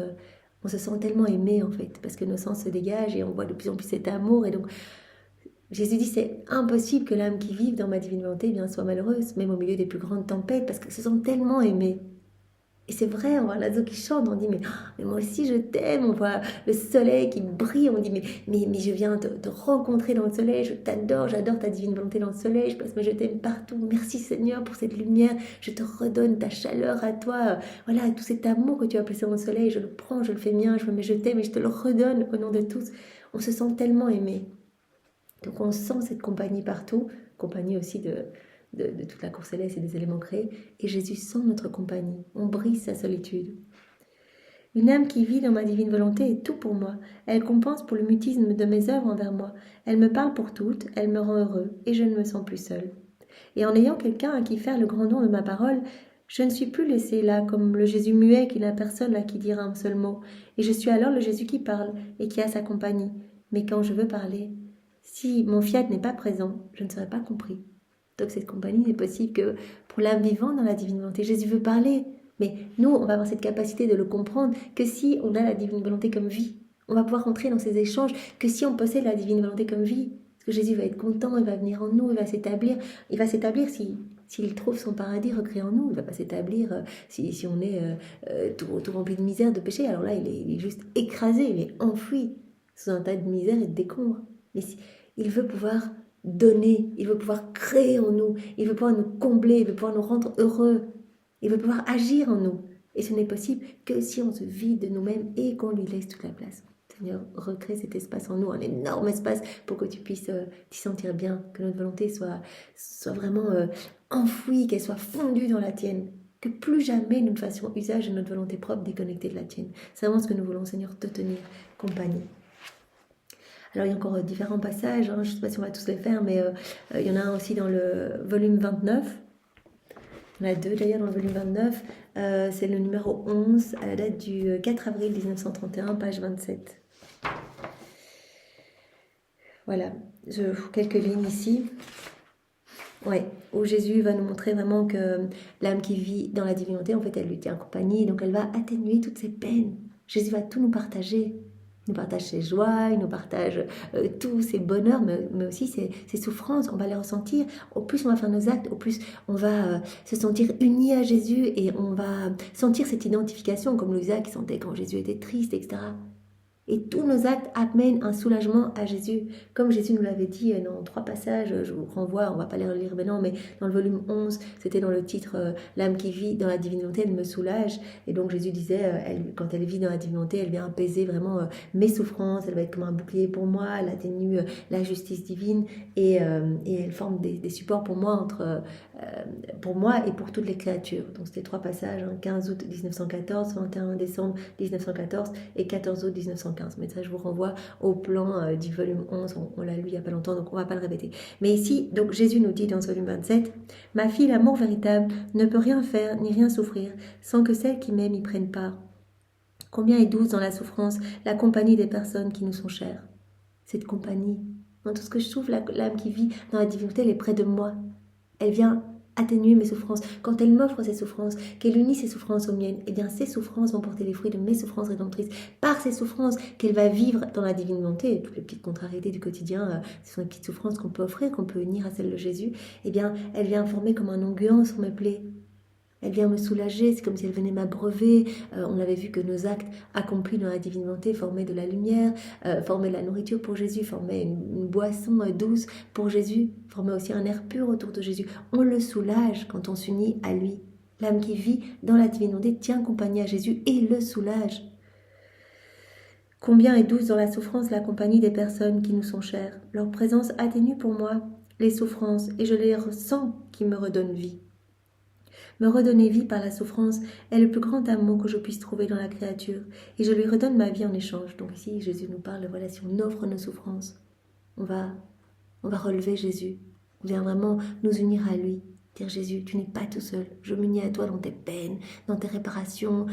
on se sent tellement aimé, en fait, parce que nos sens se dégagent et on voit de plus en plus cet amour. Et donc, Jésus dit, c'est impossible que l'âme qui vive dans ma divine volonté soit malheureuse, même au milieu des plus grandes tempêtes, parce qu'elles se sentent tellement aimées. Et c'est vrai, on voit l'oiseau qui chante, on dit, mais moi aussi je t'aime, on voit le soleil qui brille, on dit, mais je viens te rencontrer dans le soleil, je t'adore, j'adore ta divine volonté dans le soleil, je place mes je t'aime partout, merci Seigneur pour cette lumière, je te redonne ta chaleur à toi, voilà, tout cet amour que tu as placé dans le soleil, je le prends, je le fais mien, je me mets je t'aime et je te le redonne au nom de tous. On se sent tellement aimé. Donc on sent cette compagnie partout, compagnie aussi de toute la cour céleste et des éléments créés, et Jésus sent notre compagnie, on brise sa solitude. Une âme qui vit dans ma divine volonté est tout pour moi, elle compense pour le mutisme de mes œuvres envers moi, elle me parle pour toutes, elle me rend heureux, et je ne me sens plus seul. Et en ayant quelqu'un à qui faire le grand don de ma parole, je ne suis plus laissée là comme le Jésus muet qui n'a personne à qui dire un seul mot, et je suis alors le Jésus qui parle et qui a sa compagnie. Mais quand je veux parler, si mon fiat n'est pas présent, je ne serai pas compris. Donc cette compagnie n'est possible que pour l'âme vivante dans la divine volonté. Jésus veut parler, mais nous, on va avoir cette capacité de le comprendre que si on a la divine volonté comme vie. On va pouvoir entrer dans ces échanges que si on possède la divine volonté comme vie. Parce que Jésus va être content, il va venir en nous, il va s'établir. Il va s'établir s'il trouve son paradis recréé en nous. Il ne va pas s'établir si on est tout rempli de misère, de péché. Alors là, il est juste écrasé, il est enfoui sous un tas de misère et de décombres. Mais il veut pouvoir donner, il veut pouvoir créer en nous, il veut pouvoir nous combler, il veut pouvoir nous rendre heureux, il veut pouvoir agir en nous. Et ce n'est possible que si on se vide de nous-mêmes et qu'on lui laisse toute la place. Seigneur, recrée cet espace en nous, un énorme espace pour que tu puisses t'y sentir bien, que notre volonté soit vraiment enfouie, qu'elle soit fondue dans la tienne. Que plus jamais nous ne fassions usage de notre volonté propre déconnectée de la tienne. C'est vraiment ce que nous voulons, Seigneur, te tenir compagnie. Alors il y a encore différents passages, je ne sais pas si on va tous les faire, mais il y en a un aussi dans le volume 29. Il y en a deux d'ailleurs dans le volume 29. C'est le numéro 11 à la date du 4 avril 1931, page 27. Voilà, quelques lignes ici. Ouais, où Jésus va nous montrer vraiment que l'âme qui vit dans la divinité, en fait, elle lui tient compagnie, donc elle va atténuer toutes ses peines. Jésus va tout nous partager. Il nous partage ses joies, il nous partage tous ses bonheurs, mais aussi ses souffrances. On va les ressentir. Au plus on va faire nos actes, au plus on va se sentir unis à Jésus et on va sentir cette identification, comme Louisa qui sentait quand Jésus était triste, etc. Et tous nos actes amènent un soulagement à Jésus. Comme Jésus nous l'avait dit dans 3 passages, je vous renvoie, on ne va pas les relire maintenant, mais dans le volume 11, c'était dans le titre « L'âme qui vit dans la divinité, elle me soulage ». Et donc Jésus disait, quand elle vit dans la divinité, elle vient apaiser vraiment mes souffrances, elle va être comme un bouclier pour moi, elle atténue la justice divine et elle forme des supports pour moi, pour moi et pour toutes les créatures. Donc c'était 3 passages, 15 août 1914, 21 décembre 1914 et 14 août 1915. Mais ça, je vous renvoie au plan du volume 11, on l'a lu il n'y a pas longtemps, donc on ne va pas le répéter. Mais ici, donc Jésus nous dit dans ce volume 27, « Ma fille, l'amour véritable, ne peut rien faire ni rien souffrir sans que celles qui m'aiment y prennent part. Combien est douce dans la souffrance la compagnie des personnes qui nous sont chères. » Cette compagnie, Dans tout ce que je souffre, l'âme qui vit dans la divinité, elle est près de moi. Elle vient atténuer mes souffrances. Quand elle m'offre ses souffrances, qu'elle unit ses souffrances aux miennes, eh bien ces souffrances vont porter les fruits de mes souffrances rédemptrices. Par ces souffrances qu'elle va vivre dans la divine volonté, toutes les petites contrariétés du quotidien, ce sont les petites souffrances qu'on peut offrir, qu'on peut unir à celles de Jésus, eh bien elle vient former comme un onguent sur mes plaies. Elle vient me soulager, c'est comme si elle venait m'abreuver. On avait vu que nos actes accomplis dans la divine volonté formaient de la lumière, formaient de la nourriture pour Jésus, formaient une boisson douce pour Jésus, formaient aussi un air pur autour de Jésus. On le soulage quand on s'unit à lui. L'âme qui vit dans la divine volonté tient compagnie à Jésus et le soulage. Combien est douce dans la souffrance la compagnie des personnes qui nous sont chères. Leur présence atténue pour moi les souffrances et je les ressens qui me redonnent vie. Me redonner vie par la souffrance est le plus grand amour que je puisse trouver dans la créature, et je lui redonne ma vie en échange. Donc ici, Jésus nous parle, voilà, si on offre nos souffrances, on va relever Jésus. On vient vraiment nous unir à lui. Dire Jésus, tu n'es pas tout seul. Je m'unis à toi dans tes peines, dans tes réparations,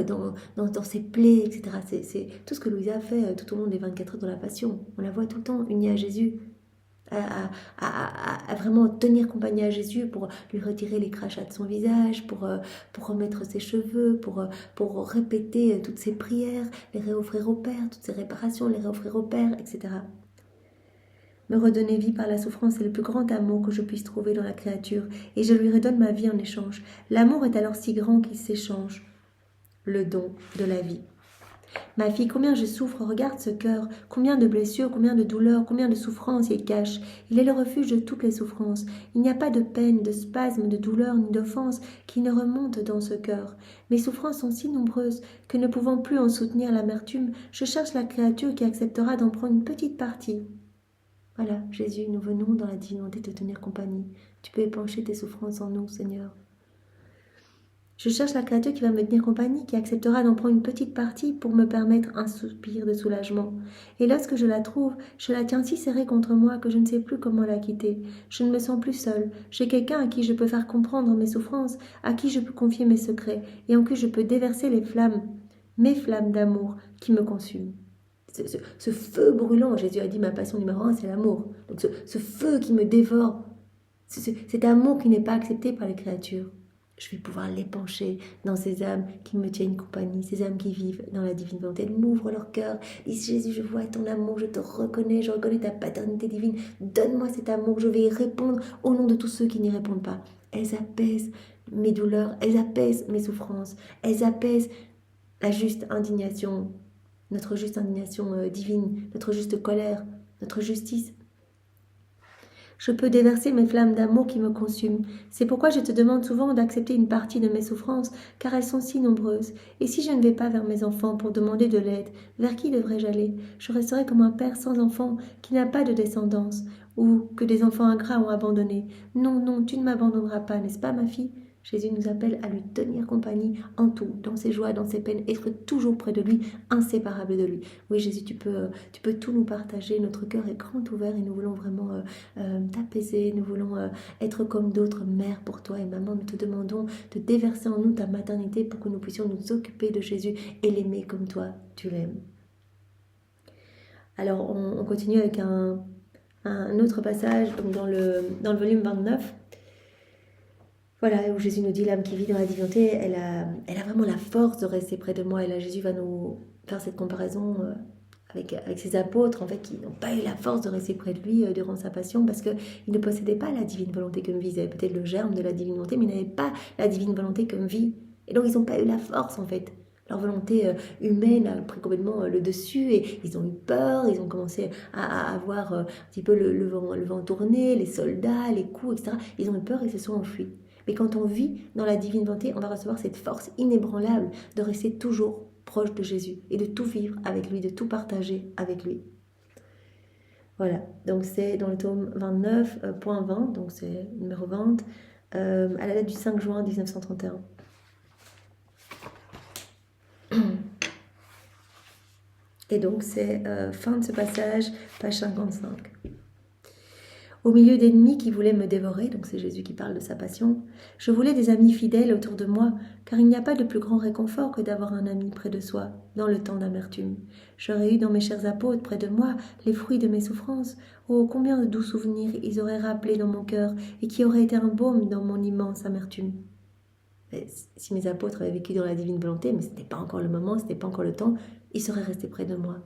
dans ses plaies, etc. C'est tout ce que Louisa a fait tout au long des 24 heures de la Passion. On la voit tout le temps unie à Jésus. À vraiment tenir compagnie à Jésus pour lui retirer les crachats de son visage, pour remettre ses cheveux, pour répéter toutes ses prières, les réoffrir au Père, toutes ses réparations, les réoffrir au Père, etc. Me redonner vie par la souffrance est le plus grand amour que je puisse trouver dans la créature, et je lui redonne ma vie en échange. L'amour est alors si grand qu'il s'échange le don de la vie. Ma fille, combien je souffre, regarde ce cœur, combien de blessures, combien de douleurs, combien de souffrances il cache. Il est le refuge de toutes les souffrances. Il n'y a pas de peine, de spasme, de douleur ni d'offense qui ne remonte dans ce cœur. Mes souffrances sont si nombreuses que ne pouvant plus en soutenir l'amertume, je cherche la créature qui acceptera d'en prendre une petite partie. Voilà, Jésus, nous venons dans la divinité te tenir compagnie. Tu peux épancher tes souffrances en nous, Seigneur. Je cherche la créature qui va me tenir compagnie, qui acceptera d'en prendre une petite partie pour me permettre un soupir de soulagement. Et lorsque je la trouve, je la tiens si serrée contre moi que je ne sais plus comment la quitter. Je ne me sens plus seule. J'ai quelqu'un à qui je peux faire comprendre mes souffrances, à qui je peux confier mes secrets, et en qui je peux déverser les flammes, mes flammes d'amour qui me consument. Ce feu brûlant, Jésus a dit ma passion numéro 1, c'est l'amour. Donc ce feu qui me dévore, cet amour qui n'est pas accepté par les créatures. Je vais pouvoir l'épancher dans ces âmes qui me tiennent compagnie, ces âmes qui vivent dans la divine volonté. Elles m'ouvrent leur cœur, disent Jésus, je vois ton amour, je te reconnais, je reconnais ta paternité divine. Donne-moi cet amour, je vais y répondre au nom de tous ceux qui n'y répondent pas. Elles apaisent mes douleurs, elles apaisent mes souffrances, elles apaisent la juste indignation, notre juste indignation divine, notre juste colère, notre justice. Je peux déverser mes flammes d'amour qui me consument. C'est pourquoi je te demande souvent d'accepter une partie de mes souffrances, car elles sont si nombreuses. Et si je ne vais pas vers mes enfants pour demander de l'aide, vers qui devrais-je aller? Je resterai comme un père sans enfant, qui n'a pas de descendance, ou que des enfants ingrats ont abandonné. Non, non, tu ne m'abandonneras pas, n'est-ce pas, ma fille? Jésus nous appelle à lui tenir compagnie en tout, dans ses joies, dans ses peines, être toujours près de lui, inséparable de lui. Oui, Jésus, tu peux tout nous partager, notre cœur est grand ouvert et nous voulons vraiment t'apaiser, nous voulons être comme d'autres mères pour toi et maman. Nous te demandons de déverser en nous ta maternité pour que nous puissions nous occuper de Jésus et l'aimer comme toi, tu l'aimes. Alors, on continue avec un autre passage donc dans le volume 29. Voilà, où Jésus nous dit, l'âme qui vit dans la divinité, elle a vraiment la force de rester près de moi. Et là, Jésus va nous faire cette comparaison avec ses apôtres, en fait, qui n'ont pas eu la force de rester près de lui durant sa passion, parce qu'ils ne possédaient pas la divine volonté comme vie. Ils avaient peut-être le germe de la divine volonté, mais ils n'avaient pas la divine volonté comme vie. Et donc, ils n'ont pas eu la force, en fait. Leur volonté humaine a pris complètement le dessus et ils ont eu peur, ils ont commencé à avoir un petit peu le vent tourné, les soldats, les coups, etc. Ils ont eu peur et se sont enfuis. Mais quand on vit dans la divine volonté, on va recevoir cette force inébranlable de rester toujours proche de Jésus et de tout vivre avec lui, de tout partager avec lui. Voilà, donc c'est dans le tome 29, point 20, donc c'est numéro 20, à la date du 5 juin 1931. Et donc c'est fin de ce passage, page 55. Au milieu d'ennemis qui voulaient me dévorer, donc c'est Jésus qui parle de sa passion, je voulais des amis fidèles autour de moi, car il n'y a pas de plus grand réconfort que d'avoir un ami près de soi, dans le temps d'amertume. J'aurais eu dans mes chers apôtres près de moi les fruits de mes souffrances. Oh, combien de doux souvenirs ils auraient rappelés dans mon cœur, et qui auraient été un baume dans mon immense amertume. Mais si mes apôtres avaient vécu dans la divine volonté, mais ce n'était pas encore le moment, ce n'était pas encore le temps, ils seraient restés près de moi.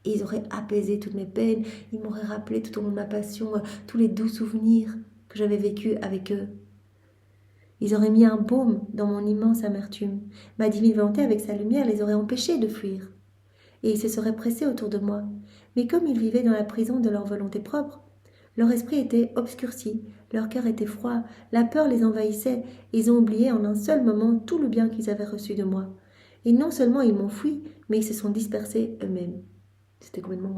Et ils auraient apaisé toutes mes peines, ils m'auraient rappelé tout au long de ma passion tous les doux souvenirs que j'avais vécus avec eux. Ils auraient mis un baume dans mon immense amertume. Ma divine volonté, avec sa lumière, les aurait empêchés de fuir. Et ils se seraient pressés autour de moi. Mais comme ils vivaient dans la prison de leur volonté propre, leur esprit était obscurci, leur cœur était froid, la peur les envahissait, et ils ont oublié en un seul moment tout le bien qu'ils avaient reçu de moi. Et non seulement ils m'ont fui, mais ils se sont dispersés eux-mêmes. C'était complètement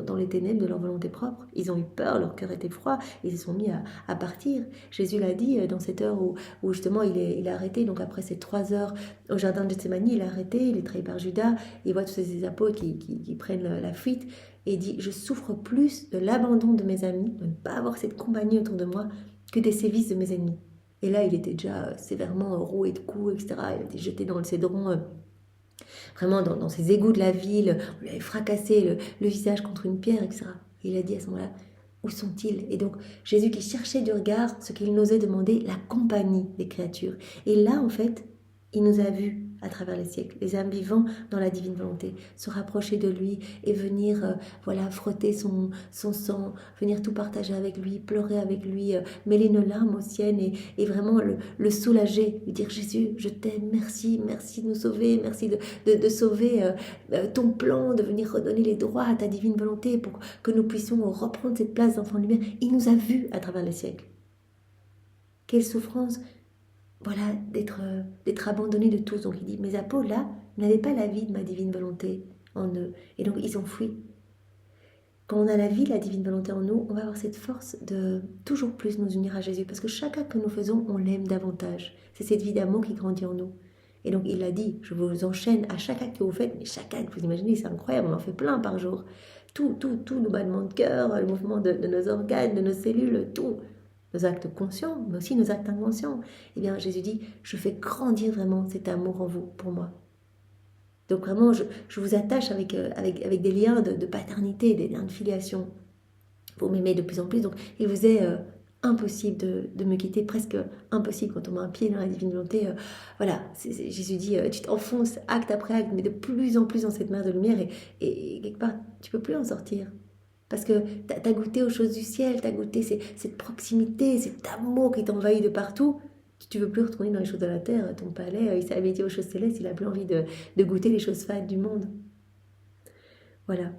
dans les ténèbres de leur volonté propre. Ils ont eu peur, leur cœur était froid, ils se sont mis à partir. Jésus l'a dit dans cette heure où justement il est arrêté. Donc après ces 3 heures au jardin de Gethsémani, il est arrêté, il est trahi par Judas. Il voit tous ces apôtres qui prennent la fuite. Et il dit, je souffre plus de l'abandon de mes amis, de ne pas avoir cette compagnie autour de moi, que des sévices de mes ennemis. Et là, il était déjà sévèrement roué de coups, etc. Il a été jeté dans le cédron. Vraiment dans ces égouts de la ville, on lui avait fracassé le visage contre une pierre, etc. Et il a dit à ce moment-là, où sont-ils? Et donc Jésus qui cherchait du regard ce qu'il n'osait demander, la compagnie des créatures. Et là, en fait, il nous a vus à travers les siècles, les âmes vivant dans la divine volonté, se rapprocher de lui et venir frotter son sang, venir tout partager avec lui, pleurer avec lui, mêler nos larmes aux siennes et vraiment le soulager, lui dire Jésus, je t'aime, merci de nous sauver, merci de sauver ton plan, de venir redonner les droits à ta divine volonté pour que nous puissions reprendre cette place d'enfant de lumière. Il nous a vus à travers les siècles. Quelle souffrance! Voilà, d'être abandonné de tous. Donc il dit, mes apôtres là n'avaient pas la vie de ma divine volonté en eux. Et donc ils ont fui. Quand on a la vie de la divine volonté en nous, on va avoir cette force de toujours plus nous unir à Jésus. Parce que chaque acte que nous faisons, on l'aime davantage. C'est cette vie d'amour qui grandit en nous. Et donc il a dit, je vous enchaîne à chaque acte que vous faites. Mais chaque acte, vous imaginez, c'est incroyable, on en fait plein par jour. Tout, nos battements de cœur, le mouvement de nos organes, de nos cellules, tout. Nos actes conscients, mais aussi nos actes inconscients. Eh bien, Jésus dit, je fais grandir vraiment cet amour en vous, pour moi. Donc vraiment, je vous attache avec des liens de paternité, des liens de filiation. Vous m'aimez de plus en plus, donc il vous est impossible de me quitter, presque impossible quand on met un pied dans la divine volonté. Voilà, Jésus dit, tu t'enfonces acte après acte, mais de plus en plus dans cette mer de lumière, et quelque part, tu peux plus en sortir. Parce que tu as goûté aux choses du ciel, tu as goûté cette proximité, cet amour qui t'envahit de partout. Tu ne veux plus retourner dans les choses de la terre. Ton palais, il s'est habitué aux choses célestes, il n'a plus envie de goûter les choses fades du monde. Voilà.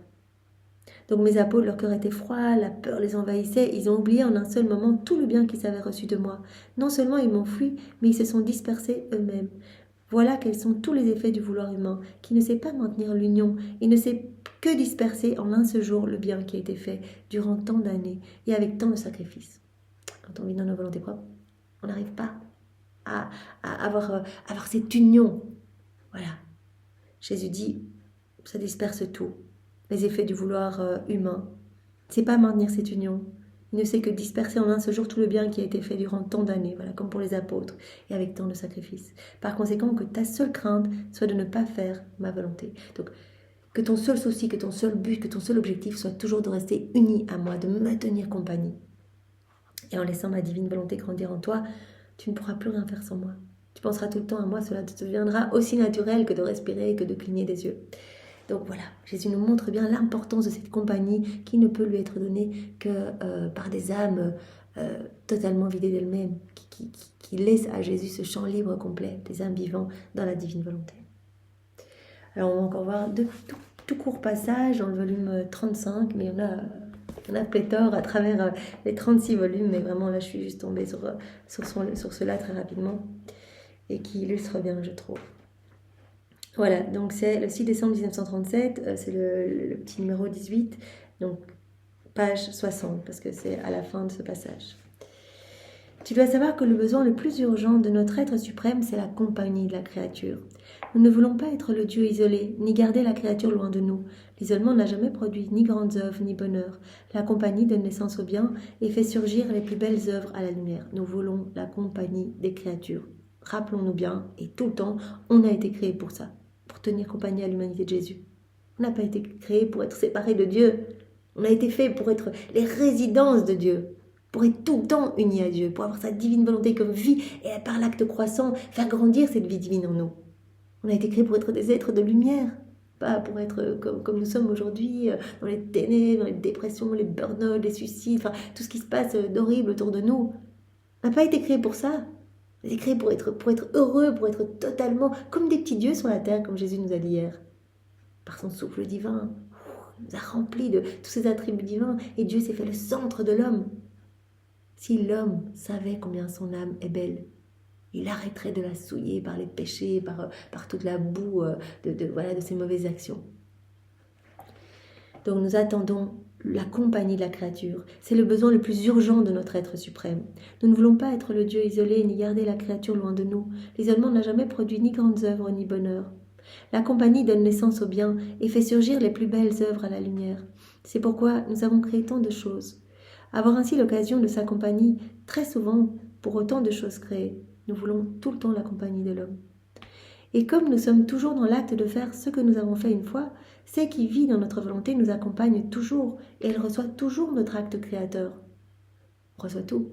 Donc mes apôtres, leur cœur était froid, la peur les envahissait. Ils ont oublié en un seul moment tout le bien qu'ils avaient reçu de moi. Non seulement ils m'ont fui, mais ils se sont dispersés eux-mêmes. Voilà quels sont tous les effets du vouloir humain, qui ne sait pas maintenir l'union, il ne sait que disperser en un seul jour le bien qui a été fait durant tant d'années et avec tant de sacrifices. Quand on vit dans nos volontés propres, on n'arrive pas à avoir cette union. Voilà. Jésus dit, ça disperse tout. Les effets du vouloir humain. C'est pas maintenir cette union. Il ne sait que disperser en un seul jour tout le bien qui a été fait durant tant d'années, voilà, comme pour les apôtres, et avec tant de sacrifices. Par conséquent, que ta seule crainte soit de ne pas faire ma volonté. Donc, que ton seul souci, que ton seul but, que ton seul objectif soit toujours de rester uni à moi, de me tenir compagnie. Et en laissant ma divine volonté grandir en toi, tu ne pourras plus rien faire sans moi. Tu penseras tout le temps à moi, cela te deviendra aussi naturel que de respirer et que de cligner des yeux. Donc voilà, Jésus nous montre bien l'importance de cette compagnie qui ne peut lui être donnée que par des âmes totalement vidées d'elles-mêmes, qui laissent à Jésus ce champ libre complet, des âmes vivant dans la divine volonté. Alors on va encore voir deux tout courts passages dans le volume 35, mais il y en a pléthore à travers les 36 volumes, mais vraiment là je suis juste tombée sur cela très rapidement, et qui illustre bien, je trouve. Voilà, donc c'est le 6 décembre 1937, c'est le petit numéro 18, donc page 60, parce que c'est à la fin de ce passage. Tu dois savoir que le besoin le plus urgent de notre être suprême, c'est la compagnie de la créature. Nous ne voulons pas être le Dieu isolé, ni garder la créature loin de nous. L'isolement n'a jamais produit ni grandes œuvres, ni bonheur. La compagnie donne naissance au bien et fait surgir les plus belles œuvres à la lumière. Nous voulons la compagnie des créatures. Rappelons-nous bien, et tout le temps, on a été créé pour ça, pour tenir compagnie à l'humanité de Jésus. On n'a pas été créé pour être séparés de Dieu. On a été fait pour être les résidences de Dieu, pour être tout le temps unis à Dieu, pour avoir sa divine volonté comme vie et par l'acte croissant, faire grandir cette vie divine en nous. On a été créé pour être des êtres de lumière, pas pour être comme nous sommes aujourd'hui, dans les ténèbres, dans les dépressions, les burn-out, les suicides, enfin tout ce qui se passe d'horrible autour de nous. On n'a pas été créé pour ça. On a été créé pour être heureux, pour être totalement comme des petits dieux sur la terre, comme Jésus nous a dit hier. Par son souffle divin, il nous a remplis de tous ces attributs divins et Dieu s'est fait le centre de l'homme. Si l'homme savait combien son âme est belle, il arrêterait de la souiller par les péchés, par toute la boue de ses mauvaises actions. Donc nous attendons la compagnie de la créature. C'est le besoin le plus urgent de notre être suprême. Nous ne voulons pas être le Dieu isolé ni garder la créature loin de nous. L'isolement n'a jamais produit ni grandes œuvres ni bonheur. La compagnie donne naissance au bien et fait surgir les plus belles œuvres à la lumière. C'est pourquoi nous avons créé tant de choses. Avoir ainsi l'occasion de sa compagnie, très souvent, pour autant de choses créées, nous voulons tout le temps la compagnie de l'homme. Et comme nous sommes toujours dans l'acte de faire ce que nous avons fait une fois, c'est qui vit dans notre volonté nous accompagne toujours et elle reçoit toujours notre acte créateur. On reçoit tout.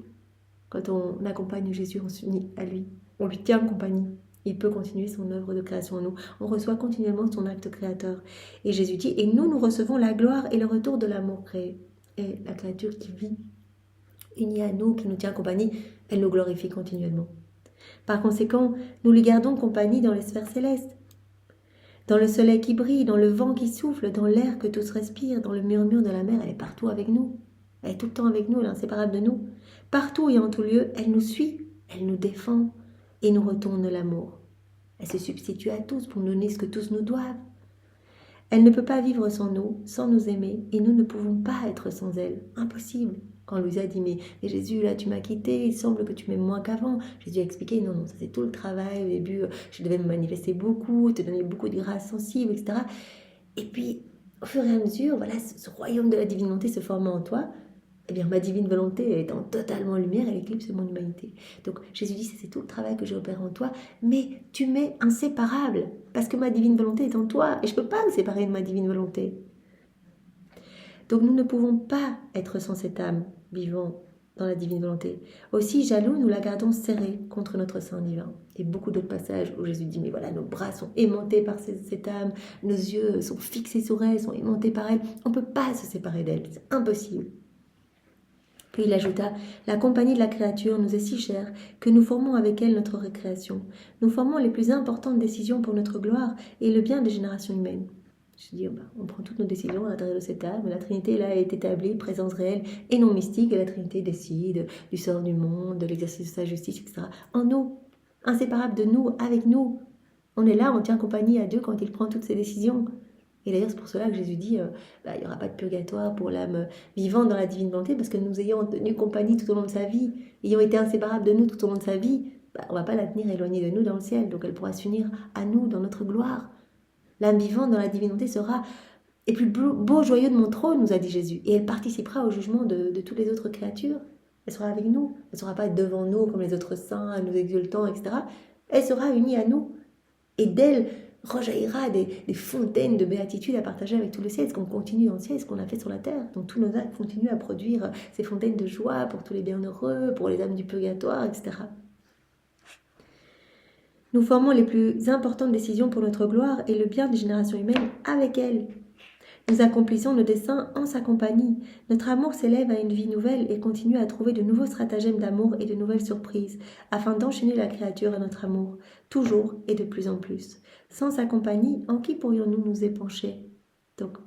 Quand on accompagne Jésus, on s'unit à lui. On lui tient compagnie. Il peut continuer son œuvre de création en nous. On reçoit continuellement son acte créateur. Et Jésus dit, et nous recevons la gloire et le retour de l'amour créé. Et la créature qui vit, unie à nous, qui nous tient compagnie, elle nous glorifie continuellement. Par conséquent, nous lui gardons compagnie dans les sphères célestes. Dans le soleil qui brille, dans le vent qui souffle, dans l'air que tous respirent, dans le murmure de la mer, elle est partout avec nous. Elle est tout le temps avec nous, elle est inséparable de nous. Partout et en tout lieu, elle nous suit, elle nous défend et nous retourne l'amour. Elle se substitue à tous pour nous donner ce que tous nous doivent. Elle ne peut pas vivre sans nous aimer, et nous ne pouvons pas être sans elle. Impossible. Quand Louisa a dit, mais Jésus, là, tu m'as quitté, il semble que tu m'aimes moins qu'avant. Jésus a expliqué, non, ça c'est tout le travail. Au début, je devais me manifester beaucoup, te donner beaucoup de grâces sensibles, etc. Et puis, au fur et à mesure, voilà, ce royaume de la divine volonté se formant en toi, eh bien, ma divine volonté étant totalement en lumière, elle éclipse mon humanité. Donc, Jésus dit, c'est tout le travail que j'opère en toi, mais tu m'es inséparable, parce que ma divine volonté est en toi, et je ne peux pas me séparer de ma divine volonté. Donc, nous ne pouvons pas être sans cette âme vivant dans la divine volonté. Aussi, jaloux, nous la gardons serrée contre notre sein divin. Et beaucoup d'autres passages où Jésus dit, mais voilà, nos bras sont aimantés par cette âme, nos yeux sont fixés sur elle, sont aimantés par elle. On ne peut pas se séparer d'elle, c'est impossible. Puis il ajouta, la compagnie de la créature nous est si chère que nous formons avec elle notre récréation. Nous formons les plus importantes décisions pour notre gloire et le bien des générations humaines. Je dis, on prend toutes nos décisions à l'intérieur de cette âme. La Trinité là est établie, présence réelle et non mystique. Et la Trinité décide du sort du monde, de l'exercice de sa justice, etc. En nous, inséparable de nous, avec nous. On est là, on tient compagnie à Dieu quand il prend toutes ses décisions. Et d'ailleurs, c'est pour cela que Jésus dit, il n'y aura pas de purgatoire pour l'âme vivante dans la divine volonté, parce que nous ayons tenu compagnie tout au long de sa vie, ayant été inséparables de nous tout au long de sa vie, on ne va pas la tenir éloignée de nous dans le ciel, donc elle pourra s'unir à nous dans notre gloire. L'âme vivante dans la divine volonté sera les plus beaux joyaux de mon trône, nous a dit Jésus, et elle participera au jugement de toutes les autres créatures. Elle sera avec nous, elle ne sera pas devant nous comme les autres saints, nous exultant, etc. Elle sera unie à nous, et d'elle rejaillira des fontaines de béatitude à partager avec tout le ciel, ce qu'on continue dans le ciel, ce qu'on a fait sur la terre. Donc tous nos actes continuent à produire ces fontaines de joie pour tous les bienheureux, pour les âmes du purgatoire, etc. Nous formons les plus importantes décisions pour notre gloire et le bien des générations humaines avec elle. Nous accomplissons nos desseins en sa compagnie. Notre amour s'élève à une vie nouvelle et continue à trouver de nouveaux stratagèmes d'amour et de nouvelles surprises, afin d'enchaîner la créature à notre amour, toujours et de plus en plus. Sans sa compagnie, en qui pourrions-nous nous épancher? Donc,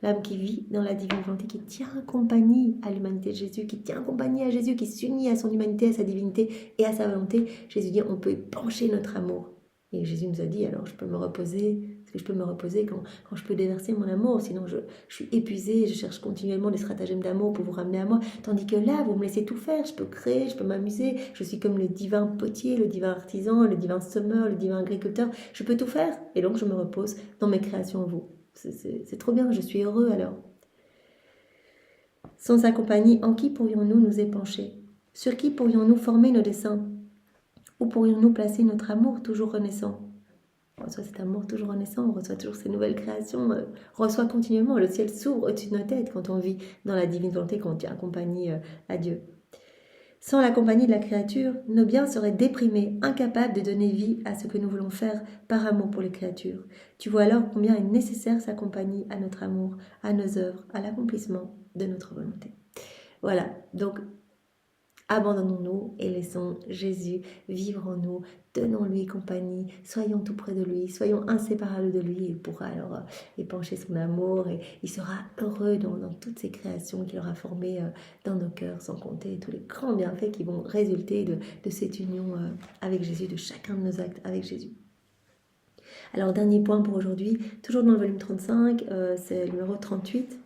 l'âme qui vit dans la divine volonté, qui tient compagnie à l'humanité de Jésus, qui tient compagnie à Jésus, qui s'unit à son humanité, à sa divinité et à sa volonté, Jésus dit, on peut épancher notre amour. Et Jésus nous a dit, alors je peux me reposer, que je peux me reposer quand je peux déverser mon amour. Sinon, je suis épuisée, je cherche continuellement des stratagèmes d'amour pour vous ramener à moi. Tandis que là, vous me laissez tout faire. Je peux créer, je peux m'amuser. Je suis comme le divin potier, le divin artisan, le divin semeur, le divin agriculteur. Je peux tout faire. Et donc, je me repose dans mes créations en vous. C'est trop bien, je suis heureux alors. Sans sa compagnie, en qui pourrions-nous nous épancher? Sur qui pourrions-nous former nos desseins? Où pourrions-nous placer notre amour toujours renaissant? On reçoit cet amour toujours renaissant, on reçoit toujours ces nouvelles créations, on reçoit continuellement, le ciel s'ouvre au-dessus de nos têtes quand on vit dans la divine volonté, quand on tient compagnie à Dieu. Sans la compagnie de la créature, nos biens seraient déprimés, incapables de donner vie à ce que nous voulons faire par amour pour les créatures. Tu vois alors combien est nécessaire sa compagnie à notre amour, à nos œuvres, à l'accomplissement de notre volonté. Voilà, donc abandonnons-nous et laissons Jésus vivre en nous, donnons-lui compagnie, soyons tout près de lui, soyons inséparables de lui. Il pourra alors épancher son amour et il sera heureux dans toutes ces créations qu'il aura formées dans nos cœurs, sans compter tous les grands bienfaits qui vont résulter de cette union avec Jésus, de chacun de nos actes avec Jésus. Alors, dernier point pour aujourd'hui, toujours dans le volume 35, c'est le numéro 38.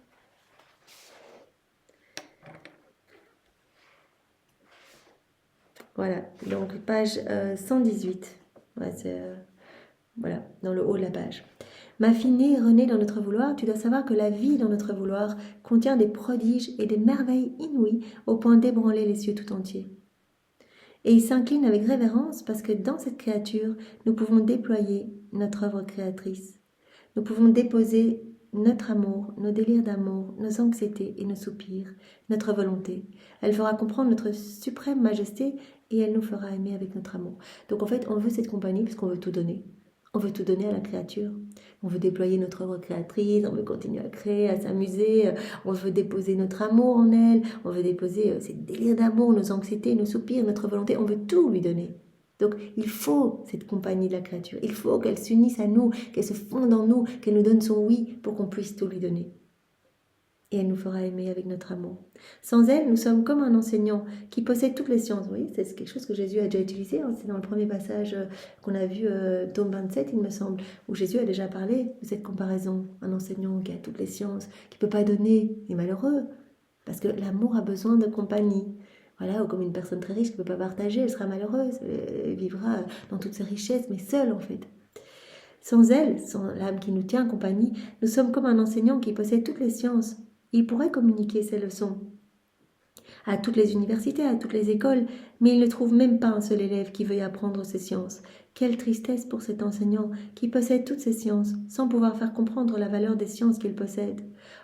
Voilà, donc page 118. Ouais, voilà, dans le haut de la page. Ma fille renée dans notre vouloir, tu dois savoir que la vie dans notre vouloir contient des prodiges et des merveilles inouïes au point d'ébranler les cieux tout entiers. Et il s'incline avec révérence parce que dans cette créature, nous pouvons déployer notre œuvre créatrice. Nous pouvons déposer notre amour, nos délires d'amour, nos anxiétés et nos soupirs, notre volonté. Elle fera comprendre notre suprême majesté et elle nous fera aimer avec notre amour. Donc en fait, on veut cette compagnie parce qu'on veut tout donner. On veut tout donner à la créature. On veut déployer notre œuvre créatrice, on veut continuer à créer, à s'amuser, on veut déposer notre amour en elle, on veut déposer ces délires d'amour, nos anxiétés, nos soupirs, notre volonté, on veut tout lui donner. Donc il faut cette compagnie de la créature, il faut qu'elle s'unisse à nous, qu'elle se fonde en nous, qu'elle nous donne son oui pour qu'on puisse tout lui donner. Et elle nous fera aimer avec notre amour. Sans elle, nous sommes comme un enseignant qui possède toutes les sciences. Vous voyez, c'est quelque chose que Jésus a déjà utilisé. C'est dans le premier passage qu'on a vu, tome 27, il me semble, où Jésus a déjà parlé de cette comparaison. Un enseignant qui a toutes les sciences, qui ne peut pas donner, est malheureux. Parce que l'amour a besoin de compagnie. Voilà, ou comme une personne très riche qui ne peut pas partager, elle sera malheureuse. Elle vivra dans toutes ses richesses, mais seule en fait. Sans elle, sans l'âme qui nous tient en compagnie, nous sommes comme un enseignant qui possède toutes les sciences. Il pourrait communiquer ses leçons à toutes les universités, à toutes les écoles, mais il ne trouve même pas un seul élève qui veuille apprendre ces sciences. Quelle tristesse pour cet enseignant qui possède toutes ces sciences, sans pouvoir faire comprendre la valeur des sciences qu'il possède.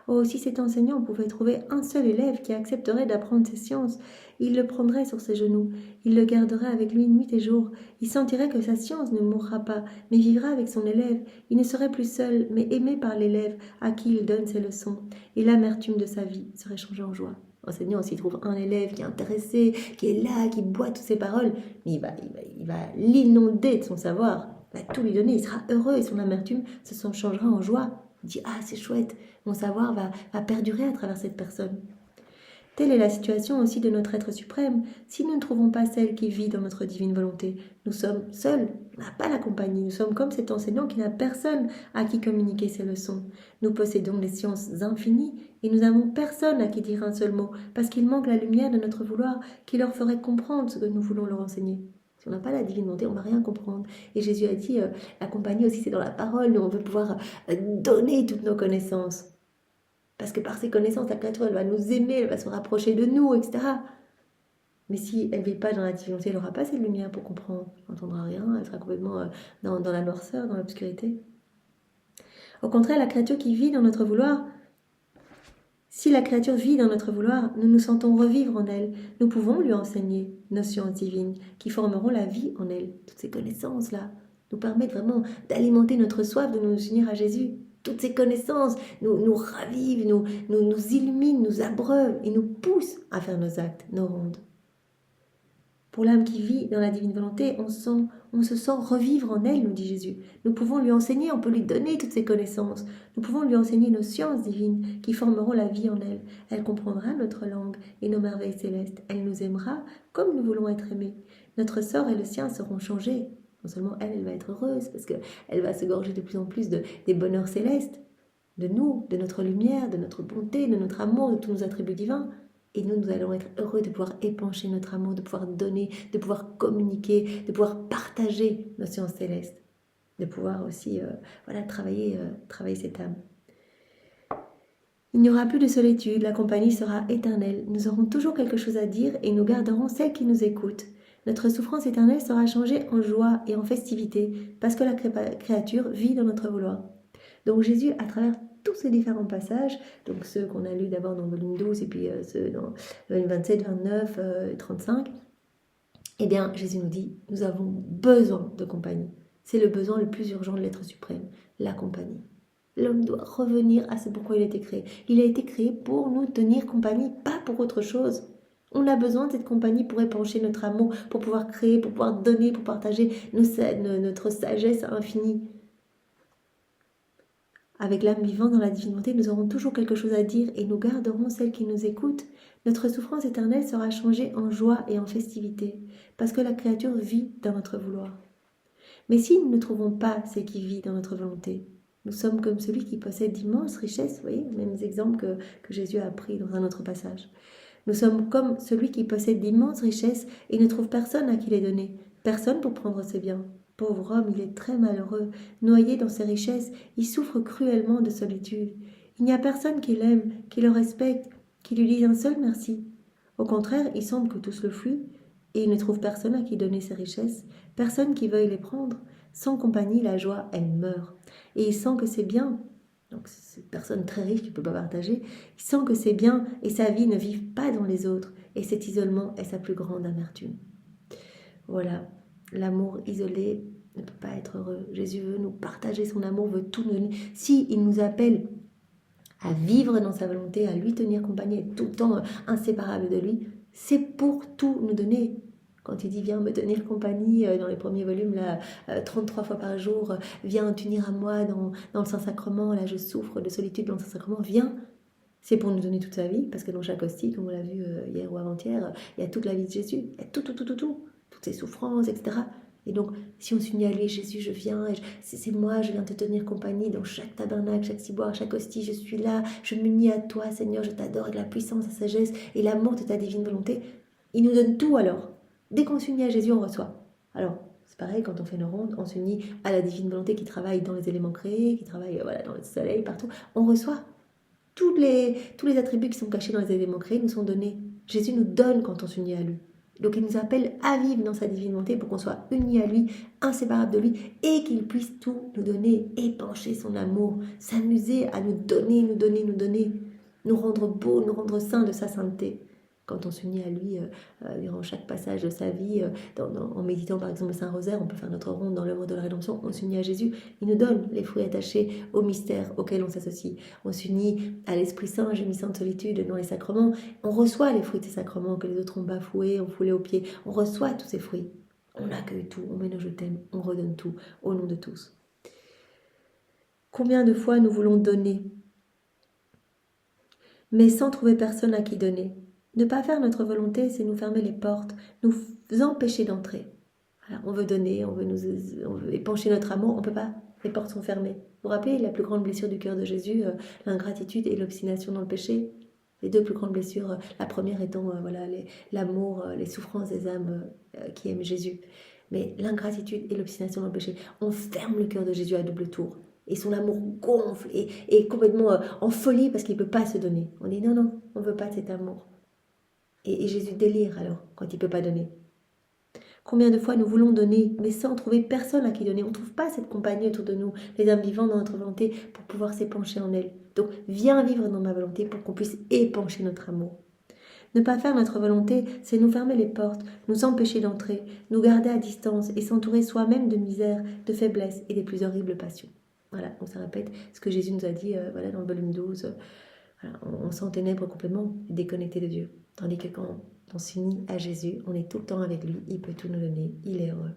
Oh, si cet enseignant pouvait trouver un seul élève qui accepterait d'apprendre ces sciences, il le prendrait sur ses genoux, il le garderait avec lui nuit et jour, il sentirait que sa science ne mourra pas, mais vivra avec son élève, il ne serait plus seul, mais aimé par l'élève à qui il donne ses leçons, et l'amertume de sa vie serait changée en joie. L'enseignant, s'il trouve un élève qui est intéressé, qui est là, qui boit toutes ses paroles, mais il va l'inonder de son savoir, il va tout lui donner, il sera heureux et son amertume se changera en joie. Il dit « Ah, c'est chouette, mon savoir va perdurer à travers cette personne. » Telle est la situation aussi de notre être suprême. Si nous ne trouvons pas celle qui vit dans notre divine volonté, nous sommes seuls, on n'a pas la compagnie, nous sommes comme cet enseignant qui n'a personne à qui communiquer ses leçons. Nous possédons les sciences infinies et nous n'avons personne à qui dire un seul mot, parce qu'il manque la lumière de notre vouloir qui leur ferait comprendre ce que nous voulons leur enseigner. Si on n'a pas la divine volonté, on ne va rien comprendre. Et Jésus a dit, la compagnie aussi c'est dans la parole, nous on veut pouvoir donner toutes nos connaissances. Parce que par ses connaissances, la créature, elle va nous aimer, elle va se rapprocher de nous, etc. Mais si elle ne vit pas dans la divinité, elle n'aura pas cette lumière pour comprendre. Elle n'entendra rien, elle sera complètement dans la noirceur, dans l'obscurité. Au contraire, la créature qui vit dans notre vouloir, si la créature vit dans notre vouloir, nous nous sentons revivre en elle. Nous pouvons lui enseigner nos sciences divines qui formeront la vie en elle. Toutes ces connaissances-là nous permettent vraiment d'alimenter notre soif de nous unir à Jésus. Toutes ces connaissances nous ravivent, nous illuminent, nous abreuvent et nous poussent à faire nos actes, nos rondes. Pour l'âme qui vit dans la divine volonté, on se sent revivre en elle, nous dit Jésus. Nous pouvons lui enseigner, on peut lui donner toutes ces connaissances. Nous pouvons lui enseigner nos sciences divines qui formeront la vie en elle. Elle comprendra notre langue et nos merveilles célestes. Elle nous aimera comme nous voulons être aimés. Notre sort et le sien seront changés. Non seulement elle va être heureuse parce qu'elle va se gorger de plus en plus des bonheurs célestes, de nous, de notre lumière, de notre bonté, de notre amour, de tous nos attributs divins. Et nous allons être heureux de pouvoir épancher notre amour, de pouvoir donner, de pouvoir communiquer, de pouvoir partager nos sciences célestes, de pouvoir aussi travailler cette âme. Il n'y aura plus de solitude, la compagnie sera éternelle. Nous aurons toujours quelque chose à dire et nous garderons celles qui nous écoutent. Notre souffrance éternelle sera changée en joie et en festivité parce que la créature vit dans notre vouloir. Donc Jésus, à travers tous ces différents passages, donc ceux qu'on a lus d'abord dans le volume 12 et puis ceux dans le volume 27, 29, 35, eh bien Jésus nous dit, nous avons besoin de compagnie. C'est le besoin le plus urgent de l'être suprême, la compagnie. L'homme doit revenir à ce pourquoi il a été créé. Il a été créé pour nous tenir compagnie, pas pour autre chose. On a besoin de cette compagnie pour épancher notre amour, pour pouvoir créer, pour pouvoir donner, pour partager notre sagesse infinie. Avec l'âme vivante dans la divinité, nous aurons toujours quelque chose à dire et nous garderons celles qui nous écoutent. Notre souffrance éternelle sera changée en joie et en festivité, parce que la créature vit dans notre vouloir. Mais si nous ne trouvons pas celle qui vit dans notre volonté, nous sommes comme celui qui possède d'immenses richesses, vous voyez, les mêmes exemples que Jésus a pris dans un autre passage. Nous sommes comme celui qui possède d'immenses richesses et ne trouve personne à qui les donner, personne pour prendre ses biens. Pauvre homme, il est très malheureux, noyé dans ses richesses, il souffre cruellement de solitude. Il n'y a personne qui l'aime, qui le respecte, qui lui dise un seul merci. Au contraire, il semble que tous le fuient, et il ne trouve personne à qui donner ses richesses, personne qui veuille les prendre. Sans compagnie, la joie, elle meurt. Et il sent que c'est bien, donc c'est une personne très riche qui ne peut pas partager, il sent que c'est bien et sa vie ne vit pas dans les autres. Et cet isolement est sa plus grande amertume. Voilà, l'amour isolé ne peut pas être heureux. Jésus veut nous partager son amour, veut tout nous donner. Si il nous appelle à vivre dans sa volonté, à lui tenir compagnie, être tout le temps inséparable de lui, c'est pour tout nous donner. Quand il dit viens me tenir compagnie dans les premiers volumes, là, 33 fois par jour, viens t'unir à moi dans le Saint-Sacrement, là je souffre de solitude dans le Saint-Sacrement, viens. C'est pour nous donner toute sa vie, parce que dans chaque hostie, comme on l'a vu hier ou avant-hier, il y a toute la vie de Jésus, il y a tout, toutes ses souffrances, etc. Et donc, si on s'unit à lui, Jésus, je viens, c'est moi, je viens te tenir compagnie dans chaque tabernacle, chaque ciboire, chaque hostie, je suis là, je m'unis à toi, Seigneur, je t'adore avec la puissance, la sagesse et l'amour de ta divine volonté. Il nous donne tout alors. Dès qu'on s'unit à Jésus, on reçoit. Alors, c'est pareil, quand on fait nos rondes, on s'unit à la divine volonté qui travaille dans les éléments créés, qui travaille dans le soleil, partout. On reçoit. Tous les attributs qui sont cachés dans les éléments créés nous sont donnés. Jésus nous donne quand on s'unit à lui. Donc il nous appelle à vivre dans sa divine volonté pour qu'on soit unis à lui, inséparables de lui, et qu'il puisse tout nous donner, épancher son amour, s'amuser à nous donner, nous rendre beaux, nous rendre saints de sa sainteté. Quand on s'unit à lui durant chaque passage de sa vie, en méditant par exemple le Saint-Rosaire, on peut faire notre ronde dans l'œuvre de la rédemption, on s'unit à Jésus, il nous donne les fruits attachés au mystère auquel on s'associe. On s'unit à l'Esprit Saint, gémissant de solitude dans les sacrements, on reçoit les fruits de ces sacrements que les autres ont bafoués, ont foulés aux pieds, on reçoit tous ces fruits. On accueille tout, on met nos je t'aime, on redonne tout, au nom de tous. Combien de fois nous voulons donner, mais sans trouver personne à qui donner? Ne pas faire notre volonté, c'est nous fermer les portes, nous empêcher d'entrer. Voilà, on veut donner, on veut épancher notre amour, on ne peut pas, les portes sont fermées. Vous vous rappelez la plus grande blessure du cœur de Jésus, l'ingratitude et l'obstination dans le péché? Les deux plus grandes blessures, la première étant l'amour, les souffrances des âmes qui aiment Jésus. Mais l'ingratitude et l'obstination dans le péché, on ferme le cœur de Jésus à double tour. Et son amour gonfle et est complètement en folie parce qu'il ne peut pas se donner. On dit non, on ne veut pas de cet amour. Et Jésus délire alors quand il ne peut pas donner. Combien de fois nous voulons donner, mais sans trouver personne à qui donner. On ne trouve pas cette compagnie autour de nous, les âmes vivantes dans notre volonté, pour pouvoir s'épancher en elle. Donc viens vivre dans ma volonté pour qu'on puisse épancher notre amour. Ne pas faire notre volonté, c'est nous fermer les portes, nous empêcher d'entrer, nous garder à distance et s'entourer soi-même de misère, de faiblesse et des plus horribles passions. Voilà, donc ça répète ce que Jésus nous a dit dans le volume 12. Voilà, on s'en ténèbre complètement, déconnecté de Dieu. Tandis que quand on s'unit à Jésus, on est tout le temps avec lui, il peut tout nous donner, il est heureux.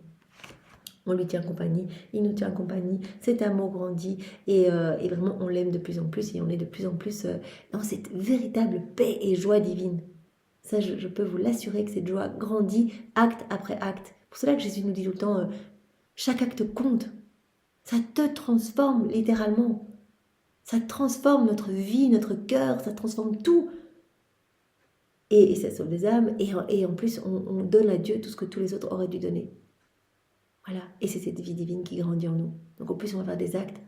On lui tient compagnie, il nous tient compagnie, cet amour grandit et vraiment on l'aime de plus en plus et on est de plus en plus dans cette véritable paix et joie divine. Ça, je peux vous l'assurer que cette joie grandit acte après acte. Pour cela que Jésus nous dit tout le temps, Chaque acte compte. Ça te transforme littéralement. Ça transforme notre vie, notre cœur, ça transforme tout. Et ça sauve des âmes. Et en plus, on donne à Dieu tout ce que tous les autres auraient dû donner. Voilà. Et c'est cette vie divine qui grandit en nous. Donc au plus, on va faire des actes.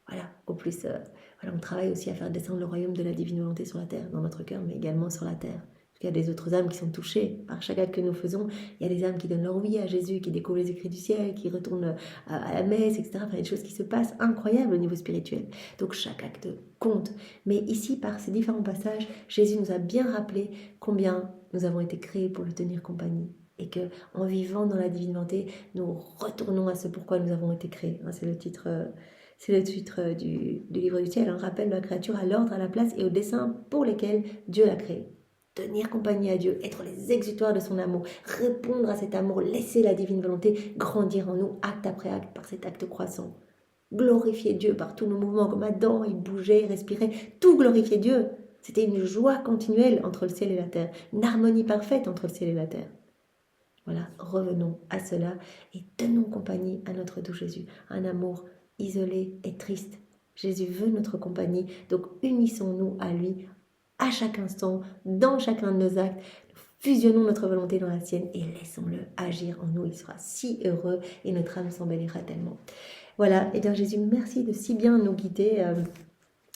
Voilà. Au plus, voilà, on travaille aussi à faire descendre le royaume de la divine volonté sur la terre, dans notre cœur, mais également sur la terre. Il y a des autres âmes qui sont touchées par chaque acte que nous faisons. Il y a des âmes qui donnent leur vie à Jésus, qui découvrent les écrits du ciel, qui retournent à la messe, etc. Enfin, il y a des choses qui se passent incroyables au niveau spirituel. Donc chaque acte compte. Mais ici, par ces différents passages, Jésus nous a bien rappelé combien nous avons été créés pour lui tenir compagnie. Et que en vivant dans la divine volonté, nous retournons à ce pourquoi nous avons été créés. C'est le titre... du livre du ciel, un rappel de la créature à l'ordre, à la place et aux desseins pour lesquels Dieu l'a créé. Tenir compagnie à Dieu, être les exutoires de son amour, répondre à cet amour, laisser la divine volonté grandir en nous acte après acte par cet acte croissant. Glorifier Dieu par tous nos mouvements, comme Adam, il bougeait, il respirait, tout glorifier Dieu. C'était une joie continuelle entre le ciel et la terre, une harmonie parfaite entre le ciel et la terre. Voilà, revenons à cela et tenons compagnie à notre doux Jésus, un amour isolé et triste. Jésus veut notre compagnie, donc unissons-nous à lui à chaque instant, dans chacun de nos actes. Fusionnons notre volonté dans la sienne et laissons-le agir en nous. Il sera si heureux et notre âme s'embellira tellement. Voilà, et bien Jésus, merci de si bien nous guider.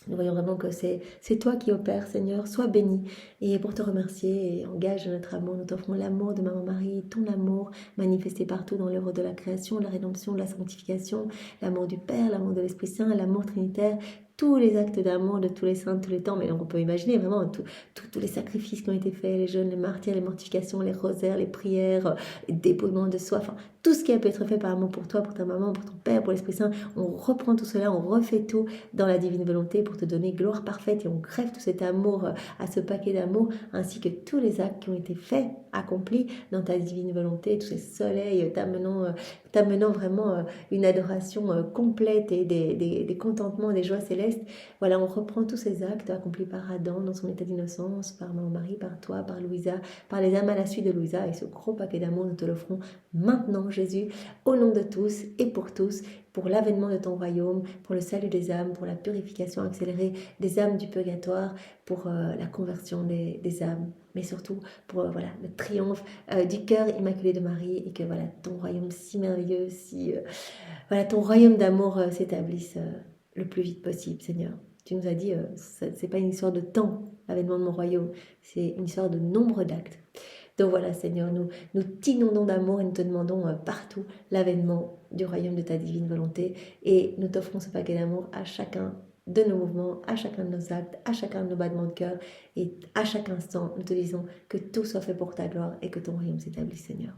Nous voyons vraiment que c'est toi qui opères, Seigneur. Sois béni. Et pour te remercier, et engage notre amour, nous t'offrons l'amour de Maman Marie, ton amour manifesté partout dans l'œuvre de la création, de la rédemption, de la sanctification, l'amour du Père, l'amour de l'Esprit Saint, l'amour trinitaire, tous les actes d'amour de tous les saints de tous les temps. Mais donc on peut imaginer vraiment tous les sacrifices qui ont été faits, les jeûnes, les martyrs, les mortifications, les rosaires, les prières, les dépouillements de soi, enfin tout ce qui a pu être fait par amour pour toi, pour ta maman, pour ton Père, pour l'Esprit Saint. On reprend tout cela, on refait tout dans la divine volonté pour te donner gloire parfaite et on crève tout cet amour à ce paquet d'amour ainsi que tous les actes qui ont été faits, accomplis dans ta divine volonté, tous ces soleils t'amenant vraiment une adoration complète et des contentements, des joies célestes. Voilà, on reprend tous ces actes accomplis par Adam dans son état d'innocence, par Maman Marie, par toi, par Louisa, par les âmes à la suite de Louisa et ce gros paquet d'amour, nous te l'offrons maintenant, Jésus, au nom de tous et pour tous, pour l'avènement de ton royaume, pour le salut des âmes, pour la purification accélérée des âmes du purgatoire, pour la conversion des âmes, mais surtout pour voilà, le triomphe du cœur immaculé de Marie et que voilà, ton royaume si merveilleux, voilà, ton royaume d'amour s'établisse le plus vite possible, Seigneur. Tu nous as dit, c'est pas une histoire de temps, l'avènement de mon royaume, c'est une histoire de nombre d'actes. Donc voilà, Seigneur, nous t'inondons d'amour et nous te demandons partout l'avènement du royaume de ta divine volonté et nous t'offrons ce paquet d'amour à chacun de nos mouvements, à chacun de nos actes, à chacun de nos battements de cœur et à chaque instant, nous te disons que tout soit fait pour ta gloire et que ton royaume s'établisse, Seigneur.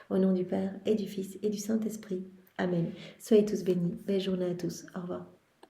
Au nom du Père et du Fils et du Saint-Esprit. Amen. Soyez tous bénis. Belle journée à tous. Au revoir.